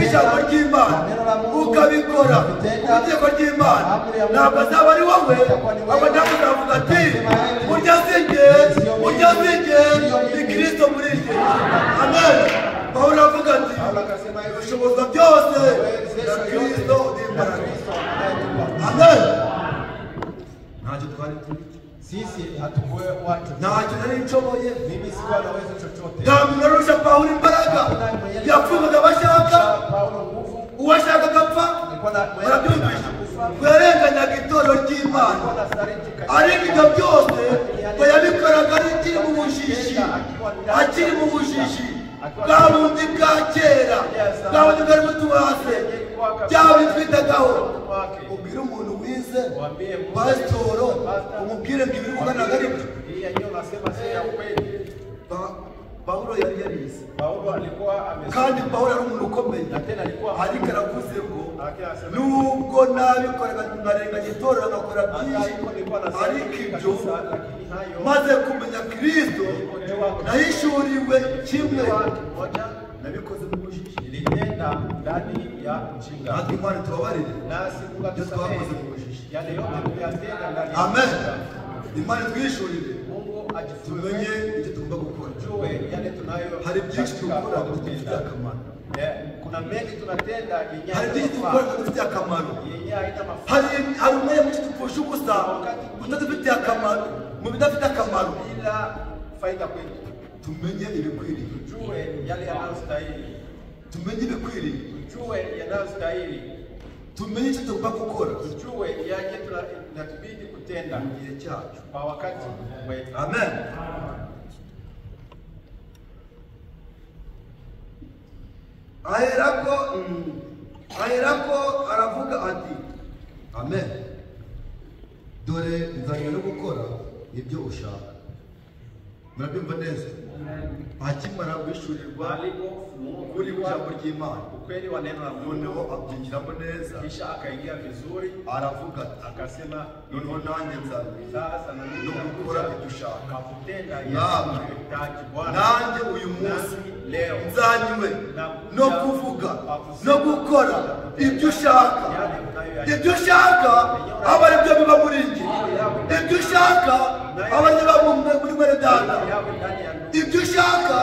Speaker 1: ijambo ry'Imana ukabikora itegeko ry'Imana ntabwo azaba ari wowe ahubwo nawe uzavuga ati burya sinjye ni Kristo muri njye. Amen. Paulo avuga ati ushobozwa byose na Kristo n'imbaraga. Amen. Ntacyo twari turi
Speaker 2: sisi hatukuwe watu
Speaker 1: ntacyo nari nshoboye
Speaker 2: mimi sikuwa naweza chochote
Speaker 1: ntabwo narusha Paulo imbaraga yapfumaga abashaka uwashaka agapfa barabyumvisha yarenganyaga itorero ry'Imana ariko ibyo byose ngo yabikoraga akiri mu bujiji bwa bundi bwa kera bwa bundi bwari butuhase byaba bitwitagaho. Ubwire umuntu wize pasitoro umubwire ngo ibiri kuvuga ntabwo ari byo. Paulo yari yarize kandi Paulo ari umuntu ukomeye ariko aravuze ngo nubwo nabikoraga nkarenganya itorero ngakora byinshi ariko ibyo maze kumenya Kristo nahishuriwe kimwe nabikoze mu bujiji
Speaker 2: nilitenda ndani ya ujinga.
Speaker 1: natwe Imana tubabarire
Speaker 2: Nasi Mungu atusamehe yale yote tuliyotenda ndani ya
Speaker 1: Amen. Imana twishurire
Speaker 2: Mungu
Speaker 1: tumenye
Speaker 2: ajifunze
Speaker 1: icyo tugomba gukora.
Speaker 2: tujue yale tunayo
Speaker 1: Hari byinshi dukora bidufitiye akamaro.
Speaker 2: Kuna mengi tunatenda yenye
Speaker 1: Hari byinshi dukora bidufitiye akamaro.
Speaker 2: yenye haina mafaa
Speaker 1: Hari umwanya mwinshi dupfusha ubusa utadufitiye akamaro mu bidafite akamaro.
Speaker 2: bila faida kwetu.
Speaker 1: Tumenye ibikwiriye,
Speaker 2: Tujue yale yanayostahili,
Speaker 1: tumenye ibikwiriye,
Speaker 2: tujue yanayostahili,
Speaker 1: tumenye icyo tugomba gukora,
Speaker 2: tujue yale tunatubidi kutenda
Speaker 1: mu gihe cyacu
Speaker 2: kwa wakati wetu.
Speaker 1: Amen. Aherako aravuga ati amen, dore nzanye no gukora ibyo ushaka. Murabyumva neza? Akimara guhishurirwa kuri ijambo ry'Imana
Speaker 2: Ukweli wa neno la Mungu
Speaker 1: noneho abyinjiramo neza,
Speaker 2: kisha akaingia vizuri,
Speaker 1: aravuga ati
Speaker 2: akasema
Speaker 1: noneho nanjye nzanye
Speaker 2: sasa na
Speaker 1: no gukora ibyo ushaka.
Speaker 2: kutenda
Speaker 1: Namwe
Speaker 2: yeye Bwana
Speaker 1: nanjye uyu munsi
Speaker 2: leo
Speaker 1: nzanywe no kuvuga no gukora ibyo ushaka. Ibyo ushaka aba ari byo biba muri njye, ibyo ushaka aba ari byo biba muri mwene data, ibyo ushaka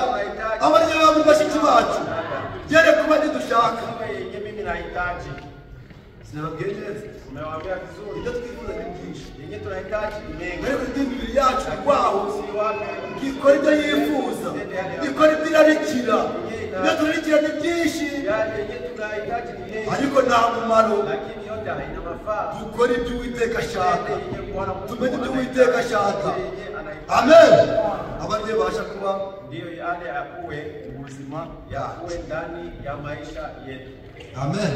Speaker 1: aba ari byo biba muri bashiki bacu. Byere kuba ntidushaka.
Speaker 2: yenye mimi nahitaji.
Speaker 1: Sinababwiye neza?
Speaker 2: Umewaambia vizuri.
Speaker 1: Ibyo twifuza ni byinshi,
Speaker 2: Yenye tunahitaji ni mengi.
Speaker 1: ariko imibiri yacu kwaho
Speaker 2: Si wake
Speaker 1: ikora ibyo yifuza, ikora ibyo irarikira. Ibyo turarikira ni byinshi
Speaker 2: yenye tunahitaji ni mengi.
Speaker 1: ariko nta mumaro.
Speaker 2: Lakini yote haina mafaa.
Speaker 1: Dukora ibyo Uwiteka ashaka,
Speaker 2: Yenye Bwana Mungu
Speaker 1: tumenye ibyo Uwiteka ashaka.
Speaker 2: yenye anahitaji.
Speaker 1: Amen. Abandi basha kuba
Speaker 2: Ndiyo yale yakuwe uzima yakuwe ndani ya maisha yetu.
Speaker 1: amen.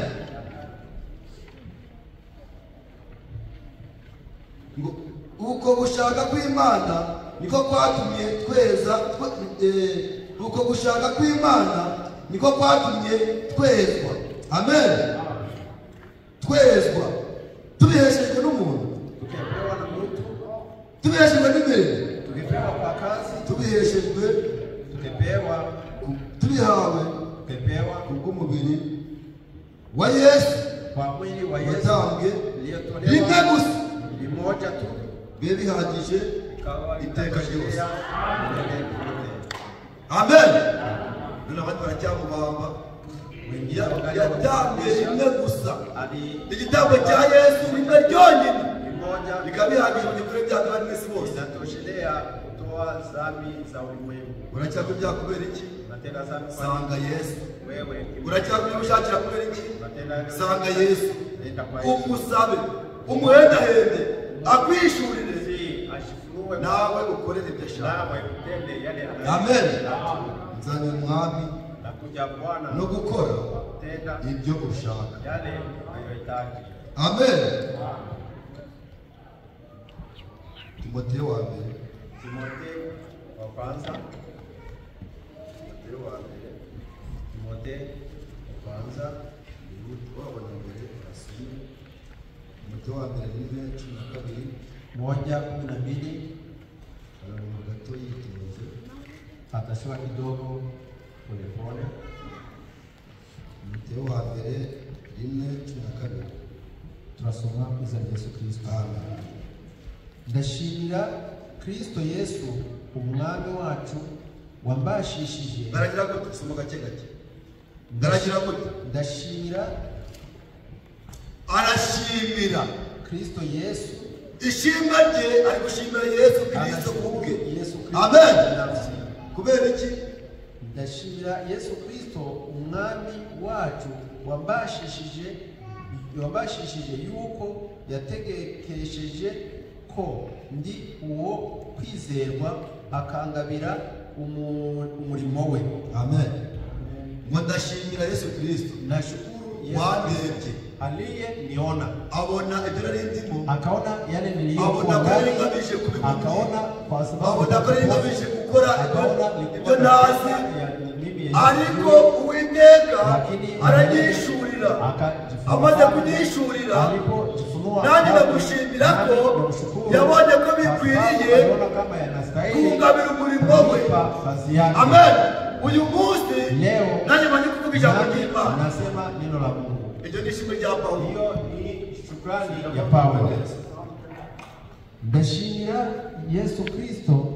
Speaker 1: Ngo uko gushaka kw'Imana niko kwatumye tweza uko gushaka kw'Imana niko kwatumye twezwa. Amen. Twezwa tubiheshejwe n'umuntu,
Speaker 2: Tukipewa na mtu,
Speaker 1: tubiheshejwe n'imirimo,
Speaker 2: tukipewa kwa kazi,
Speaker 1: tubiheshejwe tubihawe
Speaker 2: tukipewa
Speaker 1: kubw'umubiri wa Yesu
Speaker 2: kwa mwili wa Yesu
Speaker 1: watambwe
Speaker 2: iliyotolewa
Speaker 1: rimwe gusa,
Speaker 2: moja tu,
Speaker 1: bibe bihagije iteka ryose.
Speaker 2: Amen.
Speaker 1: Amen. None abandi baracyamubamba yatanze rimwe gusa. Igitambo cya Yesu rimwe ryonyine bikaba bihagije mu gikorwa bya abantu mwese bose.
Speaker 2: Inatoshelea kutoa dhambi za ulimwengu.
Speaker 1: Uracyakubya kubera iki?
Speaker 2: Unatenda dhambi kwa
Speaker 1: Sanga Yesu.
Speaker 2: wewe.
Speaker 1: Uracyakubya gushakira kubera iki? Sanga Yesu.
Speaker 2: Nenda kwa Yesu.
Speaker 1: Umusabe, umuhendahende, akwishurire
Speaker 2: Ashifunuwe
Speaker 1: nawe ukorere ibyo ashaka.
Speaker 2: nawe utende yale
Speaker 1: Amen. Nzanye umwami
Speaker 2: nakuja Bwana
Speaker 1: no gukora
Speaker 2: tenda
Speaker 1: ibyo ushaka.
Speaker 2: yale unayohitaji.
Speaker 1: Amen. Timotheo wa mbere.
Speaker 2: Timotheo wa kwanza. Timotheo wa mbere. Timotheo wa kwanza.
Speaker 1: Wabona mbere asome. Timotheo wa mbere rimwe 12.
Speaker 2: 1:12.
Speaker 1: Aramu gato yitonze.
Speaker 2: Atasema kidogo polepole.
Speaker 1: Timotheo wa mbere rimwe 12.
Speaker 2: Tunasoma kwiza Yesu Kristo.
Speaker 1: Amen.
Speaker 2: Ndashimira Kristo Yesu umwami wacu wambashishije.
Speaker 1: Baragira gute tusoma gake gake. Baragira gute?
Speaker 2: Ndashimira
Speaker 1: Arashimira
Speaker 2: Kristo Yesu.
Speaker 1: Ishimwe rye ari gushimira Yesu Kristo kubwe.
Speaker 2: Yesu Kristo.
Speaker 1: Amen. Kubera iki?
Speaker 2: Ndashimira Yesu Kristo umwami wacu wambashishije yuko yategekesheje ko ndi uwo kwizerwa akangabira umurimo we.
Speaker 1: Amen. Ndashimira Yesu Kristo.
Speaker 2: Nashukuru Yesu
Speaker 1: Wandebye
Speaker 2: aliyeniona,
Speaker 1: abona ibyo nari ndimo,
Speaker 2: akaona yale
Speaker 1: abona
Speaker 2: niliyokuwa
Speaker 1: ko
Speaker 2: ndani,
Speaker 1: ari ngamije kubikora,
Speaker 2: akaona kwa sababu
Speaker 1: abona ko ari ngamije gukora
Speaker 2: akaona
Speaker 1: ibyo ntazi, ariko Uwiteka aranyishurira. Amaze kunyishurira nanjye ndagushimira ko yabonye ko bikwiriye kungabira umurimo we. Amen. Uyu munsi nanjye manje kuvuga ijambo ry'Imana.
Speaker 2: Nasema neno la Mungu.
Speaker 1: Iryo ni ishimwe rya Pawulo.
Speaker 2: Hiyo ni shukrani ya Paulo. Ndashimira Yesu Kristo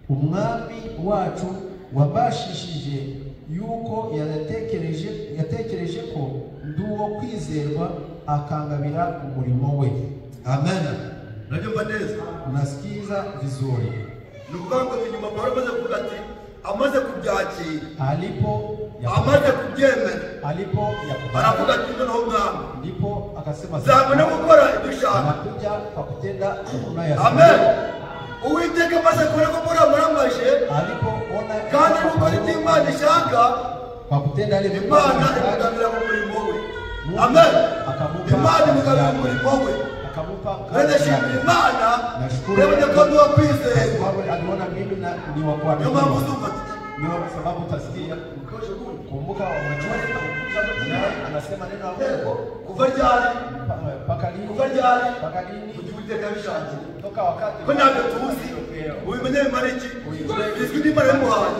Speaker 2: umwami wacu wabashishije yuko yatekereje ko nduwo kwizerwa akangabira umurimo we.
Speaker 1: Amen. Nabyumva neza.
Speaker 2: Nasikiza vizuri.
Speaker 1: Nukuvuga inyuma Paulo amaze kuvuga ati amaze kubyakira, amaze kubyemera, aravuga ati noneho mwami,
Speaker 2: ndipo akasema
Speaker 1: zabona gukora ibyo ushaka.
Speaker 2: anakuja kwa kutenda unayosema.
Speaker 1: Amen. Uwiteka amaze kubona ko muramaje,
Speaker 2: alipoona
Speaker 1: kandi gukora ibyo Imana ishaka,
Speaker 2: kwa kutenda ile
Speaker 1: Imana imugabira mu murimo we. Amen. Imana imugabira mu murimo we.
Speaker 2: akamupa
Speaker 1: Ndashimira Imana yabonye ko nduwo kwizerwa.
Speaker 2: aliona mimi na ni wa kwa
Speaker 1: Niyo mpamvu uzumva
Speaker 2: ndio sababu utasikia kumbuka unajua anasema neno la Mungu
Speaker 1: kuva ryari
Speaker 2: paka lini
Speaker 1: Uwiteka bishangiye
Speaker 2: toka wakati
Speaker 1: ko ntabwo tuzi ubimenye bimara iki? Bizwi n'Imana yamuhaye,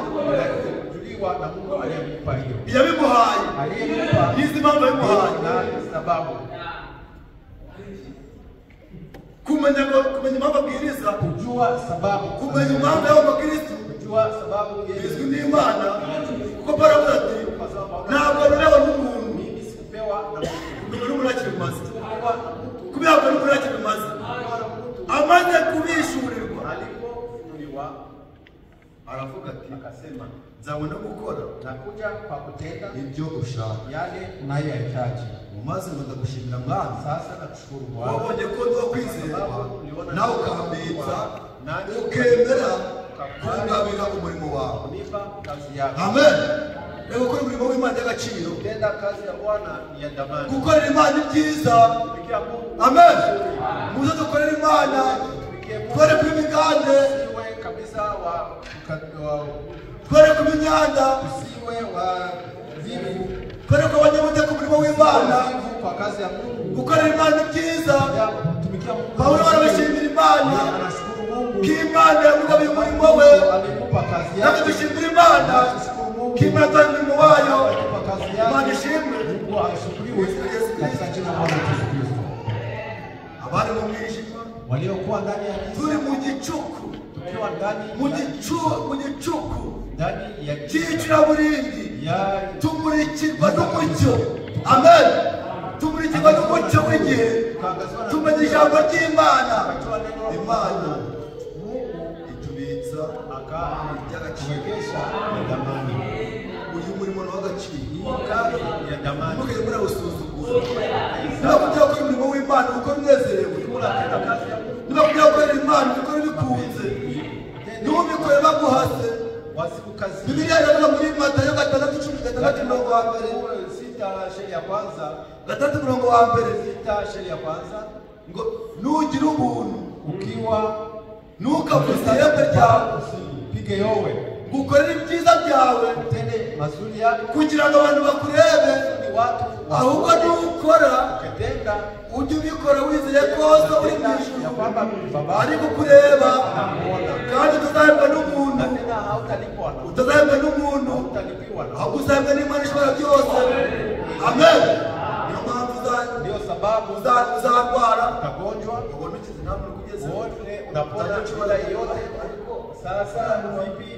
Speaker 2: juliwa na Mungu aliyempa hiyo,
Speaker 1: yabimuhaye, yizi impamvu yabimuhaye.
Speaker 2: na sababu
Speaker 1: kumenya impamvu abwiriza,
Speaker 2: kujua sababu,
Speaker 1: kumenya impamvu y'abakristo,
Speaker 2: kujua sababu
Speaker 1: bizwi n'Imana. Kuko Paulo avuga ati ntabwo narewe n'umuntu,
Speaker 2: mimi sikupewa na Mungu,
Speaker 1: kumenya n'umuntu akiri maze,
Speaker 2: sikupewa na mtu,
Speaker 1: kubera ko n'umuntu akiri maze amaze kubishurirwa,
Speaker 2: alipofunuliwa
Speaker 1: aravuga ati
Speaker 2: akasema
Speaker 1: nzabona gukora
Speaker 2: nakuja kwa kutenda
Speaker 1: ibyo ushaka.
Speaker 2: yale unayohitaji.
Speaker 1: Maze ndagushimira mwami,
Speaker 2: Sasa nakushukuru Bwana,
Speaker 1: wabonye ko nduwo kwizerwa nawe ukambitsa ukemera kungabira umurimo wawe.
Speaker 2: unipa kazi yako.
Speaker 1: Amen. Reka gukora umurimo w'Imana y'agaciro,
Speaker 2: Kutenda kazi ya Bwana ni ya dhamani.
Speaker 1: gukorera Imana ibyiza.
Speaker 2: Tumikia Mungu.
Speaker 1: Amen. Muze dukorera Imana, twere ku imigande,
Speaker 2: Usiwe kabisa
Speaker 1: twere ku imyanda,
Speaker 2: usiwe wa vivu,
Speaker 1: twere ku banyamuteka umurimo w'Imana,
Speaker 2: kwa kazi ya Mungu.
Speaker 1: gukorera Imana ibyiza.
Speaker 2: Tumikia Mungu.
Speaker 1: Paulo arabashimira Imana
Speaker 2: Anashukuru Mungu
Speaker 1: ko Imana yamugabiye umurimo we.
Speaker 2: alimupa kazi
Speaker 1: Natwe
Speaker 2: yake.
Speaker 1: dushimira Imana ko Imana atanga umurimo wayo.
Speaker 2: Alimupa kazi
Speaker 1: Imana
Speaker 2: yake.
Speaker 1: ishimwe.
Speaker 2: Mungu ashukuriwe katika jina la Bwana Yesu Kristo.
Speaker 1: Abari mu mwijima,
Speaker 2: Waliokuwa ndani ya giza,
Speaker 1: turi mu gicuku,
Speaker 2: tukiwa ndani
Speaker 1: mu gicuku
Speaker 2: ndani ya giza
Speaker 1: cy'icuraburindi tumurikirwa n'umucyo. Amen. Tumurikirwa n'umucyo w'igihe tumenya ijambo ry'Imana. Imana itubitsa ry'agaciro. Uyu murimo w'agaciro mukajya murawusuzugura. Niba kugira ko umurimo w'Imana ukora unezerewe, niba kugira gukorera Imana ukora bikunze, ntubikore baguhase. Bibiliya iravuga muri Matayo 6:6 ngo nugira ubuntu
Speaker 2: ukiwa
Speaker 1: ntukavuze ihembe ryawe,
Speaker 2: pige yowe
Speaker 1: gukorera ibyiza byawe
Speaker 2: utende mazuri yako
Speaker 1: kugira ngo abantu bakurebe, ahubwo nukora ujye ubikora wizeye ko so uri mu ijuru ari kukureba, kandi utazahembwa n'umuntu, utazahembwa n'umuntu, ahubwo uzahembwa n'Imana ishobora byose. Amen. Niyo mpamvu uzarwara
Speaker 2: utagonjwa
Speaker 1: ubona ukize nta muntu ukugeze
Speaker 2: wote unapona shida yote. Sasa vipi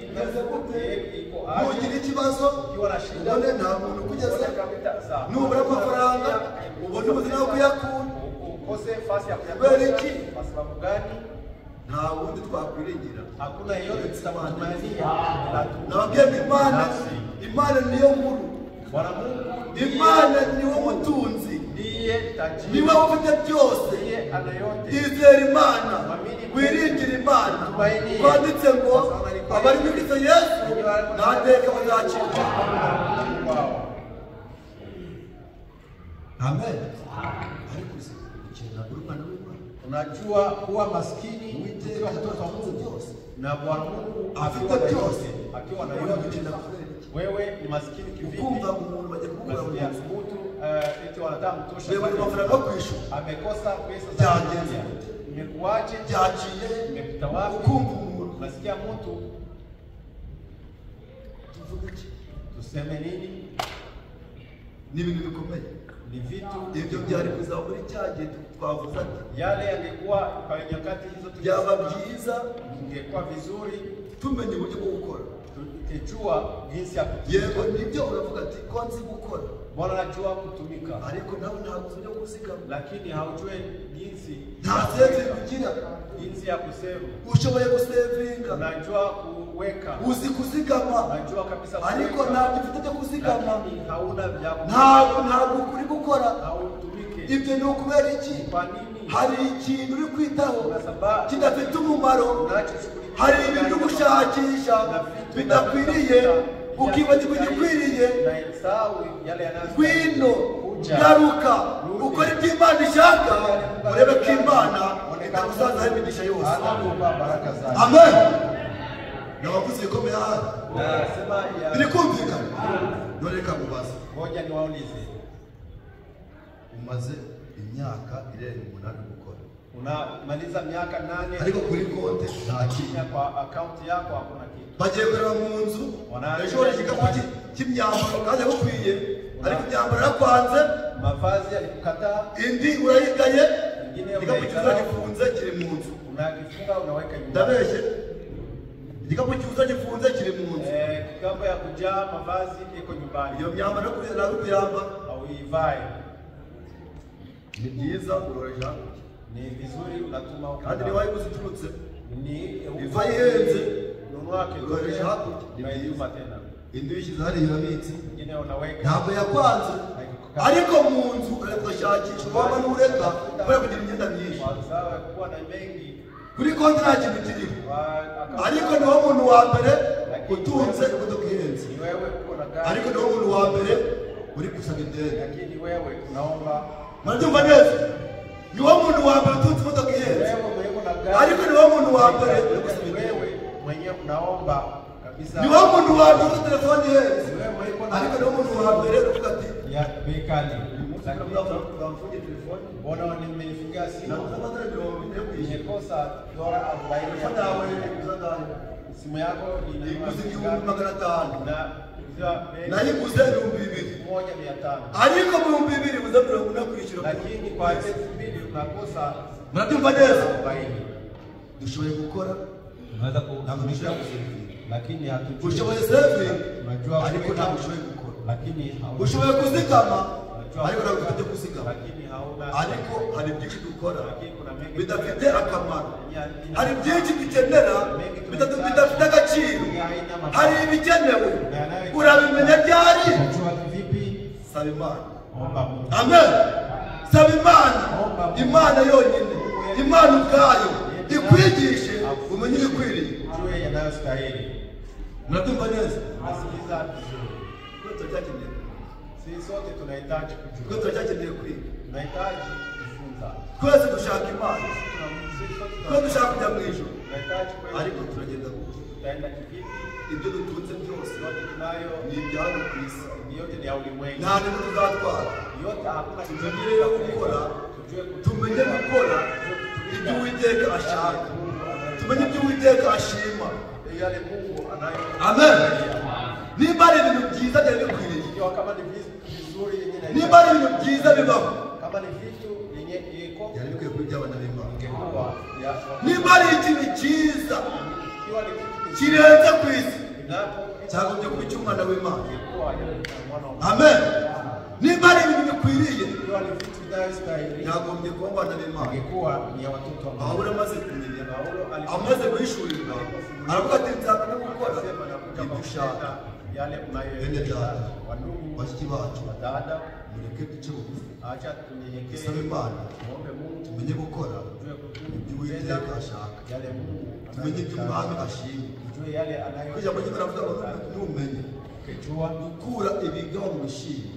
Speaker 1: nugira ikibazo ubone nta muntu ukugeze, nubura amafaranga ubone ubuzima bwo kuyakura.
Speaker 2: ukose fasi ya
Speaker 1: Kubera iki?
Speaker 2: kwa sababu gani?
Speaker 1: Nta wundi twakwiringira.
Speaker 2: Hakuna yeyote tutamtumainia.
Speaker 1: Nababwiye ngo Imana niyo nkuru,
Speaker 2: Bwana Mungu
Speaker 1: Imana niwe mutunzi,
Speaker 2: ndiye tajiri,
Speaker 1: niwe ufite byose.
Speaker 2: ndiye ana yote.
Speaker 1: Izera Imana, wiringire Imana. Twanditse ngo abari muri Kristo Yesu nta teka bazakirwa. Amen.
Speaker 2: Unajua kuwa maskini ukiwa mtoto wa Mungu na Bwana Mungu
Speaker 1: afite byose,
Speaker 2: akiwa na yote. Wewe ni maskini kivipi?
Speaker 1: Kumva umuntu baje kugura
Speaker 2: mtu eti wanataka mtosha
Speaker 1: Wewe ni mafaranga kwishu,
Speaker 2: amekosa pesa za kujenga. Imekuaje?
Speaker 1: byaciye
Speaker 2: Imepita wapi?
Speaker 1: ukumva umuntu.
Speaker 2: Nasikia mtu
Speaker 1: Tuvuge iki?
Speaker 2: tuseme nini?
Speaker 1: Ni ibintu bikomeye.
Speaker 2: Ni vitu
Speaker 1: Ibyo byari kuzaba muri cya gihe twavuze ati
Speaker 2: yale yangekuwa kwa nyakati hizo
Speaker 1: byaba byiza
Speaker 2: ingekuwa vizuri
Speaker 1: tumenye uburyo bwo gukora.
Speaker 2: tukijua jinsi ya
Speaker 1: Yego
Speaker 2: kutumika.
Speaker 1: nibyo uravuga ati ko nzi gukora,
Speaker 2: Bwana anajua kutumika,
Speaker 1: ariko nawe ntabwo uzi uburyo kuzigama.
Speaker 2: lakini haujui jinsi
Speaker 1: Nta saving ugira.
Speaker 2: jinsi ya kusema.
Speaker 1: Ushoboye gusevinga,
Speaker 2: Unajua kuweka,
Speaker 1: uzi kuzigama,
Speaker 2: unajua kabisa
Speaker 1: ariko
Speaker 2: kuweka,
Speaker 1: ntabwo ufite byo kuzigama.
Speaker 2: lakini hauna vya
Speaker 1: Ntabwo uri gukora.
Speaker 2: hautumike.
Speaker 1: Ibyo ni ukubera iki?
Speaker 2: Kwa nini?
Speaker 1: Hari ikintu uri kwitaho
Speaker 2: Kwa sababu
Speaker 1: kidafite umumaro,
Speaker 2: unachoshughulikia
Speaker 1: hari ibintu gushakisha bidakwiriye, ukibagirwa igikwiriye.
Speaker 2: na isahau yale yanayostahili.
Speaker 1: Ngwino garuka ukora ibyo Imana ishaka, urebe ko Imana itakuzazaho imigisha yose.
Speaker 2: Anakupa baraka zake.
Speaker 1: Amen. Nabavuze ikomeye aha,
Speaker 2: Nasema
Speaker 1: biri
Speaker 2: ya
Speaker 1: kumvikana. None reka mubaze,
Speaker 2: ngoja niwaulize.
Speaker 1: umaze imyaka irenga 8 gukora,
Speaker 2: Unamaliza miaka 8
Speaker 1: ariko kuri konti nta kintu.
Speaker 2: kwa account yako hakuna kitu.
Speaker 1: Bagiye kureba mu nzu, ejo hari igikapu cy'imyambaro kandi bukwiye, ariko imyambaro yakwanze,
Speaker 2: Mavazi alikukataa,
Speaker 1: indi urayigaye,
Speaker 2: ingine
Speaker 1: igikapu cyuza gifunze kiri mu nzu.
Speaker 2: unakifunga unaweka nyumbani.
Speaker 1: Ndabeshye, igikapu cyuza gifunze kiri mu nzu.
Speaker 2: Kikapu ya kujaa mavazi iko nyumbani.
Speaker 1: Iyo myambaro nawe kuyamba
Speaker 2: Hauivai.
Speaker 1: ni byiza, uroroshya,
Speaker 2: Ni vizuri unatuma
Speaker 1: kandi niba wayiguze iturutse
Speaker 2: ni
Speaker 1: iva ihenze,
Speaker 2: nunua
Speaker 1: uroroshya
Speaker 2: kitu
Speaker 1: hakurya.
Speaker 2: unaituma tena.
Speaker 1: Indi uyishyize hariya irabitse,
Speaker 2: Ingine unaweka.
Speaker 1: ntabwo yakwanze, ariko mu nzu urashakisha waba n'ureka kubera kugira imyenda myinshi.
Speaker 2: Sawa kuwa na mengi.
Speaker 1: Kuri konti nta kintu kiriho, ariko niwo muntu wa mbere utunze imodoka ihenze,
Speaker 2: Ni wewe uko na gari.
Speaker 1: ariko niwo muntu wa mbere uri gusaba ideni.
Speaker 2: Lakini wewe unaomba.
Speaker 1: Murabyumva neza? Niwo muntu wa mbere utunze imodoka ihenze,
Speaker 2: Wewe mwenyewe una gari.
Speaker 1: ariko niwo muntu wa mbere uri gusaba ideni.
Speaker 2: Wewe mwenyewe unaomba kabisa.
Speaker 1: Niwo muntu wa mbere ufite telefone ihenze,
Speaker 2: Wewe mwenyewe una
Speaker 1: ariko niwo muntu wa mbere uvuga ati
Speaker 2: ya bei kali.
Speaker 1: uramfunge telefone
Speaker 2: Mbona nimenifungia simu?
Speaker 1: nakuza amadorari 40 yo kwishyura.
Speaker 2: Nimekosa dola 40
Speaker 1: Telefone yawe uzangaye
Speaker 2: simu yako
Speaker 1: iguze 1500,
Speaker 2: na
Speaker 1: nayiguze 2000,
Speaker 2: 1500.
Speaker 1: ariko mu 2000 uza 40 kwishyura.
Speaker 2: Lakini kwa 2000 unakosa
Speaker 1: Murabyumva neza?
Speaker 2: 40.
Speaker 1: Dushoboye gukora,
Speaker 2: Unaweza
Speaker 1: ntabwo dushoboye gusevinga.
Speaker 2: lakini hatujui.
Speaker 1: Ushoboye saving,
Speaker 2: Unajua
Speaker 1: ariko
Speaker 2: kuweka,
Speaker 1: ntabwo ushoboye gukora. ushoboye kuzigama ariko ntabwo ufite kuzigama, ariko hari byinshi dukora bidafite akamaro, hari byinshi dukenera bidafite agaciro, hari ibikenewe urabimenya ryari? Saba Imana. Amen. Saba Imana, Imana yonyine, Imana ubwayo ikwigishe umenye ibikwiriye. Mnatumva neza?
Speaker 2: Sisi sote tunahitaji kujua.
Speaker 1: Tunahitaji kwiga.
Speaker 2: Tunahitaji kujifunza.
Speaker 1: Twese dushaka Imana. Twese dushaka kujya mu ijuru.
Speaker 2: Tunahitaji kwenda.
Speaker 1: Ariko turagenda gute?
Speaker 2: Tutaenda kivipi?
Speaker 1: Ibyo dutunze byose
Speaker 2: yote tunayo
Speaker 1: ni ibya hano ku isi.
Speaker 2: Yote ni ya ulimwengu.
Speaker 1: Nta n'ibyo tuzatwara.
Speaker 2: Yote hakuna
Speaker 1: tumenye rero gukora. Tumenye gukora ibyo Uwiteka ashaka. Tumenye ibyo Uwiteka ashima.
Speaker 2: Yale Mungu anayo.
Speaker 1: Amen. Niba ari ibintu byiza byari bikwiriye.
Speaker 2: Kama ni vizuri yenyewe.
Speaker 1: Niba ari ibintu byiza bibaho.
Speaker 2: Kama ni vitu yenye iko.
Speaker 1: Yari bikwiye kujya abana b'Imana.
Speaker 2: Ingekuwa ya.
Speaker 1: Niba ari ikintu cyiza kirenze ku isi, cyagombye kuba icy'umwana w'Imana. Amen. Niba ari ibintu bikwiriye, yagombye kuba abana b'Imana. Pawulo amaze kumenya, amaze guhishurirwa, aravuga ati nzakora gukora ibyo ushaka. Bene data, bashiki bacu, mureke duce bugufi, dusabe Imana, tumenye gukora ibyo Uwiteka ashaka, tumenye ibyo Umwami ashima. Kugira ngo nyine aravuga ngo numenye gukura ibigawa mu bishyimbo,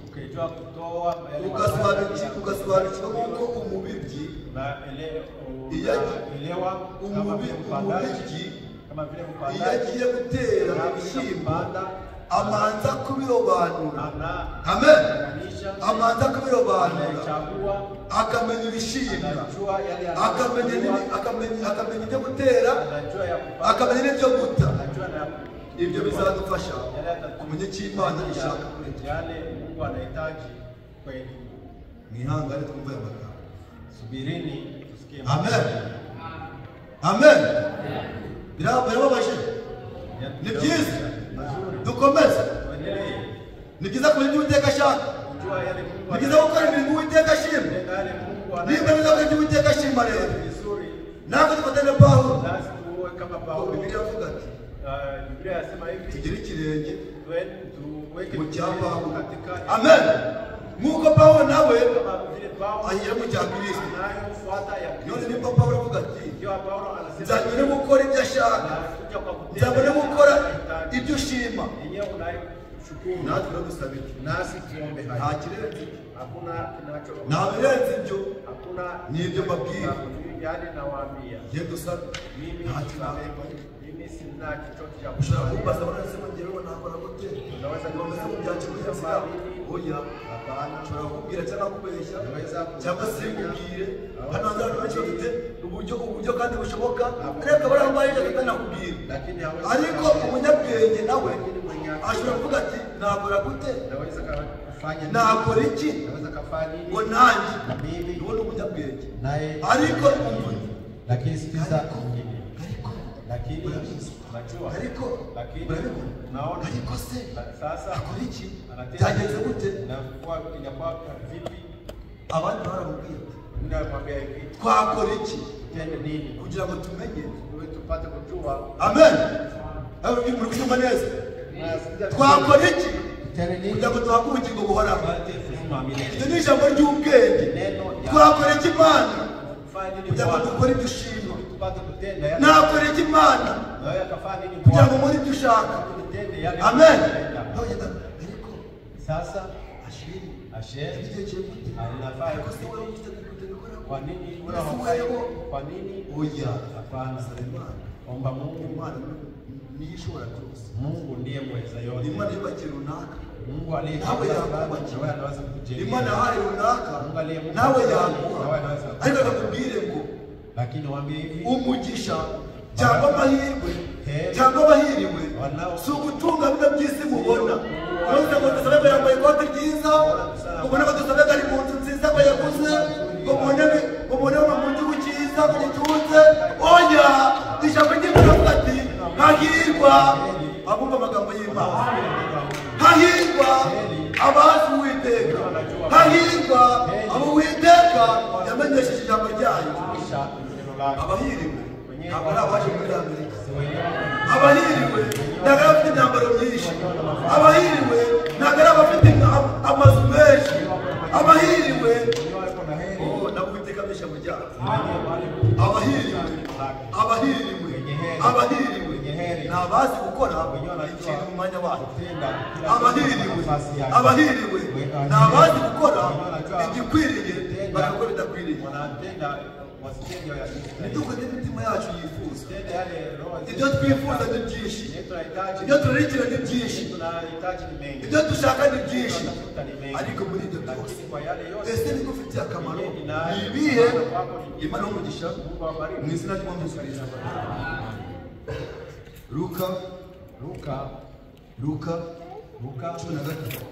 Speaker 1: ugasobanukirwa ko umubibyi iyo agiye gutera ibishyimbo amanza kubirobanura. Amen. Amanza kubirobanura akamenya ibishyimbo, akamenya ibyo gutera, akamenya n'ibyo guta. Ibyo bizadufasha kumenya icyo Imana ishaka kuri twe. Mwihangane twumve aya magambo. Amen. Amen. Birababaje. Ni byiza dukomeze. Ni byiza kumenya ibyo Uwiteka ashaka. Ni byiza gukora ibintu Uwiteka ashima. Niba biza gukora ibyo Uwiteka ashima rero, ntabwo dufatane Pawulo. Bibiliya avuga ati tugire ikirenge mu cya Pawulo. Amen. Nk'uko Pawulo nawe agira mu cya Kristo. None niba Pawulo avuga ati nzabone gukora ibyo ashaka, nzabone gukora ibyo ushima, natwe turadusaba iki? Nta kirenze ibyo, nta birenze ibyo, ni ibyo mbabwira. Ye dusabe nta kintu. Ushobora kumbaza abana se ngewe nakora gute? Ngomeze mu byakemura byabo. Oya, ushobora kubwira cyangwa kubeshya cyangwa se kubwire. Hano hanze abantu benshi bafite uburyo kandi bushoboka, ariko barambaye cyangwa nakubwira. Ariko umunyabwenge nawe ashobora kuvuga ati nakora gute? Nakora iki? Ngo nanjye nubone umunyabwenge. Ariko
Speaker 2: lakini sikiza
Speaker 1: ariko naona ariko se sasa akora iki? Byageze gute? Abandi baramubwira twakora iki kugira ngo tumenye tupate kujua. Amen. Muri kubyumva neza? Twakora iki kugira ngo duhabwe ubugingo buhoraho? Iryo ni ijambo ry'ubwenge. Twakora iki Imana kugira ngo dukore ibyo ushima? Nakora iki Imana kugira ngo muri ibyo ushaka? Amen. Ariko sasa asheri anafaa kwa nini kwa nini oya hapana. Omba Mungu. Imana ni ishobora byose. Mungu ndiye mweza yote. Imana ibakira runaka, Mungu aliyenawe yakubakiwe anaweza kujenga. Imana hari runaka nawe yakuba, ariko akakubwire ngo lakini waambie hivi umugisha cyangwa amahirwe cyangwa abahiriwe si ugutunga bino by'isi mubona. Urabona ngo dusabe yambaye ikote ryiza, ubona ko dusabe ari mu nzu nziza ko yakuze, ngo mubone mu gihugu cyiza ko gitunze. Oya, ijambo ry'Imana rivuga ati hahirwa abumva amagambo y'Imana, hahirwa abazi uwiteka hahirwa abo uwiteka yamenyesheje ijambo ryayo abahiriwe ntabwo ari abaje muri Amerika abahiriwe ntabwo ari abafite imyambaro myinshi abahiriwe ntabwo ari abafite amazu menshi abahiriwe ntabwo uwiteka amenyesha mu ryayo abahiriwe ni abazi gukora ikintu mu mwanya wayo abahiriwe ni abazi gukora igikwiriye bagakora bidakwiriye ntidukore n'imitima yacu yifuza ibyo twifuza ni byinshi ibyo turarikira ni byinshi ibyo dushaka ni byinshi ariko muri ibyo byose ese niko ufitiye akamaro ni ibihe imana n'umugisha mu izina ry'umwami Yesu Kristo. Luka 13 Luka 13:25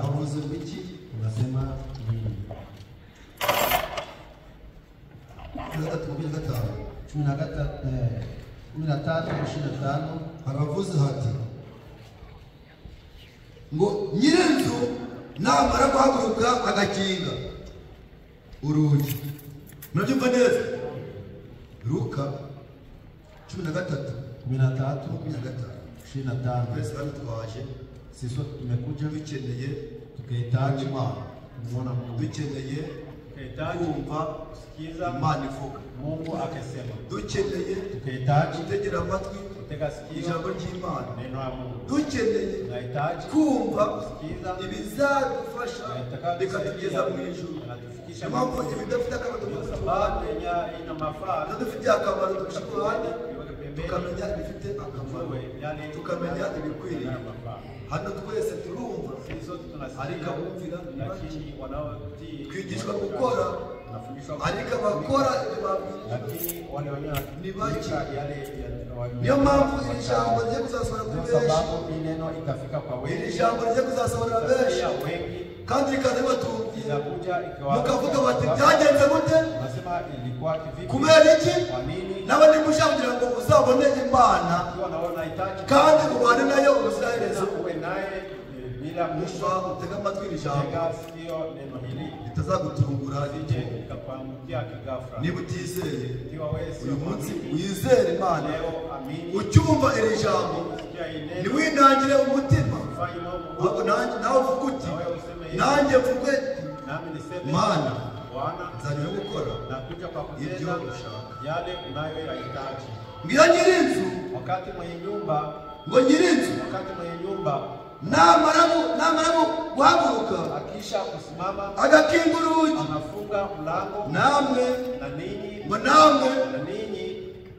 Speaker 1: Avuze iki?
Speaker 2: Unasema nini? 13:25
Speaker 1: haravuze hati ngo nyirinzu namara guhaguruka agakinga urugi. Murabyumva neza? Luka
Speaker 2: 13:25
Speaker 1: twese twaje
Speaker 2: sisi tumekuja
Speaker 1: dukeneye
Speaker 2: tukahitaji
Speaker 1: kumwona Mungu, dukeneye kumva
Speaker 2: kusikiza
Speaker 1: Imana ivuga,
Speaker 2: Mungu akasema,
Speaker 1: dukeneye
Speaker 2: tukahitaji
Speaker 1: gutegera amatwi
Speaker 2: kutega sikio
Speaker 1: ijambo ry'Imana,
Speaker 2: neno la Mungu,
Speaker 1: dukeneye kumva ibizadufasha bikatugeza mu ijuru. Impamvu ibidafite akamaro dufitiye akamaro dushobora tukamenya ibifite akamaro, tukamenya ibikwiriye. Hano twese turumva ariko abumvira twigishwa gukora ariko abakora ni bake. Niyo mpamvu iri jambo rigiye kuzasohora kuri benshi, iri jambo rigiye kuzasohora benshi kandi rikaza ribatunguye, mukavuga bati byagenze gute, kubera iki? Nawe niba ushaka kugira ngo uzabone Imana kandi ubane nayo ubuziraherezo, mushobora gutega amatwi iri jambo bitazagutungura. Niba utizeye uyu munsi wizere Imana, ucyumva iri jambo ntiwinangire umutima, ahubwo nawe uvuga uti nanjye mvuge Mana nzajya gukora ibyo ushaka. Ngira nyirinzu ngo nyirinzu namara guhaguruka agakinga urugi, namwe ngo namwe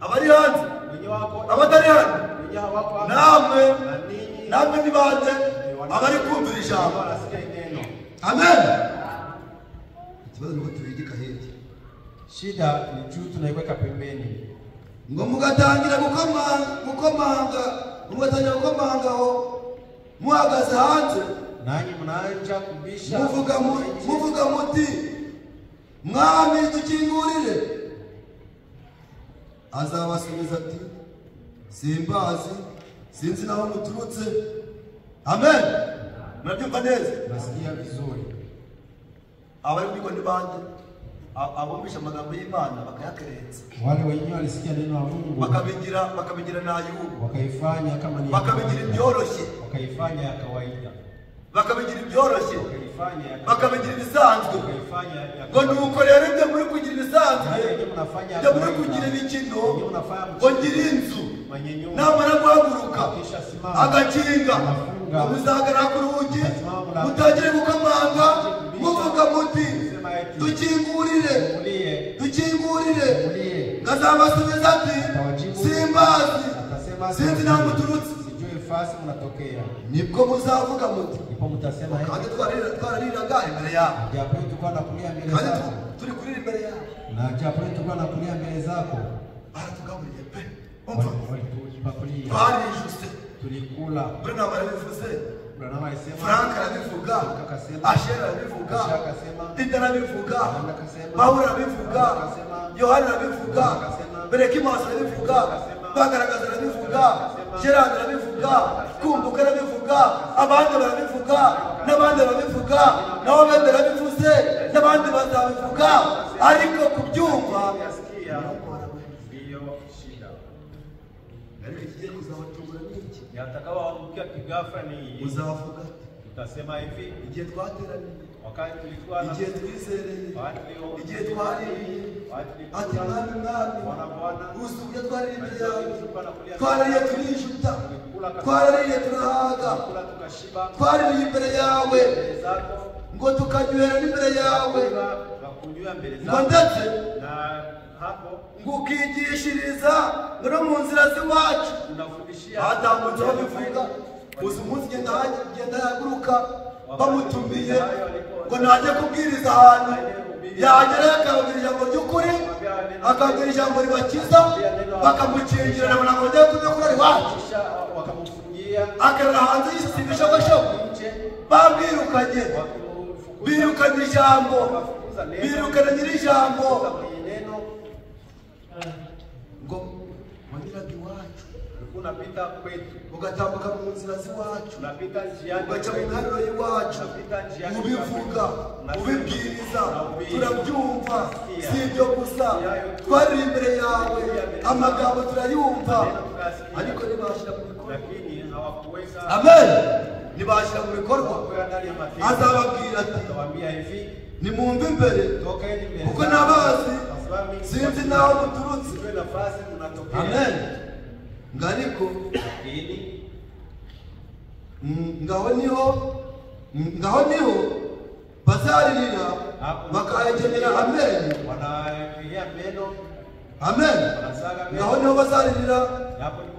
Speaker 1: abari hanze abatari hano namwe ni bande abari kumvira ijambo. Amen. Ikibazo nuko tubigika hirya,
Speaker 2: shida ni juu tunaiweka pembeni.
Speaker 1: Ngo mugatangira gukomanga aho muhagaze hanze,
Speaker 2: nanyi mnaanza kubisha
Speaker 1: muvuga muti mwami dukingurire. Azabasubiza ati simbazi, sinzi naho muturutse. Amen. Murabyumva neza?
Speaker 2: Nasikia vizuri.
Speaker 1: Abari kwiko ni bande abumvisha amagambo y'Imana bakayakerenza,
Speaker 2: wale wenyewe walisikia neno la Mungu
Speaker 1: bakabigira na Ayubu,
Speaker 2: wakaifanya kama ni
Speaker 1: bakabigira ibyoroshye,
Speaker 2: wakaifanya ya kawaida,
Speaker 1: bakabigira ibyoroshye, bakabigira ibisanzwe. Ngo nuko rero ibyo muri kugira ibisanzwe, ibyo muri kugira ibikino, ngo ngira inzu namara guhaguruka agakinga, muzagara ku rugi mutagire gukomanga muvuga muti dukingurire. Ngazabasubiza ati simbazi, sinzi naho muturutse. Nibwo muzavuga muti kandi twarariraga imbere yawe, kandi turi kurira imbere yawe,
Speaker 2: na japo tulikuwa nakulia mbele zako,
Speaker 1: baratugaburiye pe, twarijuse
Speaker 2: tulikula
Speaker 1: Branham arabivuze
Speaker 2: Branham alisema
Speaker 1: Frank arabivuga Asher arabivuga Peter arabivuga
Speaker 2: akasema
Speaker 1: Paulo arabivuga Yohana arabivuga Berekimas arabivuga Bagaragaza arabivuga Gerard arabivuga Kumbuka arabivuga abandi barabivuga n'abandi barabivuga nabo bende arabivuze n'abandi bazabivuga ariko kubyumva
Speaker 2: hiyo shida
Speaker 1: ariko ikigiye kuzabatungura n'iki
Speaker 2: yatakawaangukia kighafla ni
Speaker 1: uzavuga
Speaker 2: tutasema hivi
Speaker 1: igihe twateraniye
Speaker 2: wakati tulikuwa na
Speaker 1: igihe twizereye igihe twariye ati mwami usuye twaririye yawe twarariye turishuta twarariye turahaga twaririye imbere yawe ngo tukaryohera n'imbere yawe ngo ndetse ngo ukigishiriza ngo no mu nzira z'iwacu hatambutse babivuga gusa umunsi genda yaguruka bamutumiye ngo najye kubwiriza ahantu yagerayo akababwira ijambo ry'ukuri akababwira ijambo ribakiza bakamukingira nabona ngo njye kuza kurara iwacu akarara hanze y'isi ibishogoshogo bamwirukanye birukanye ijambo birukana nyir'ijambo ngo wanyuraga iwacu
Speaker 2: unapita kwetu
Speaker 1: ugatambuka mu nzira z'iwacu
Speaker 2: unapita njiani
Speaker 1: ugaca mu ntaruro y'iwacu ubivuga ubibwiriza turabyumva si ibyo gusa twariri imbere yawe amagambo turayumva ariko ntibashyira mu bikorwa
Speaker 2: lakini hawakuweza
Speaker 1: amen ntibashyira mu bikorwa azababwira ati
Speaker 2: atawaambia hivi
Speaker 1: nimwumve imbere
Speaker 2: tokeni mbele
Speaker 1: kuko nabazi sinzi naho muturutse
Speaker 2: tuwe nafasi tunatokea
Speaker 1: amen ngariko
Speaker 2: lakini ngaho niho bazaririra bakayegenera amen wanapigia meno
Speaker 1: amen ngaho niho bazaririra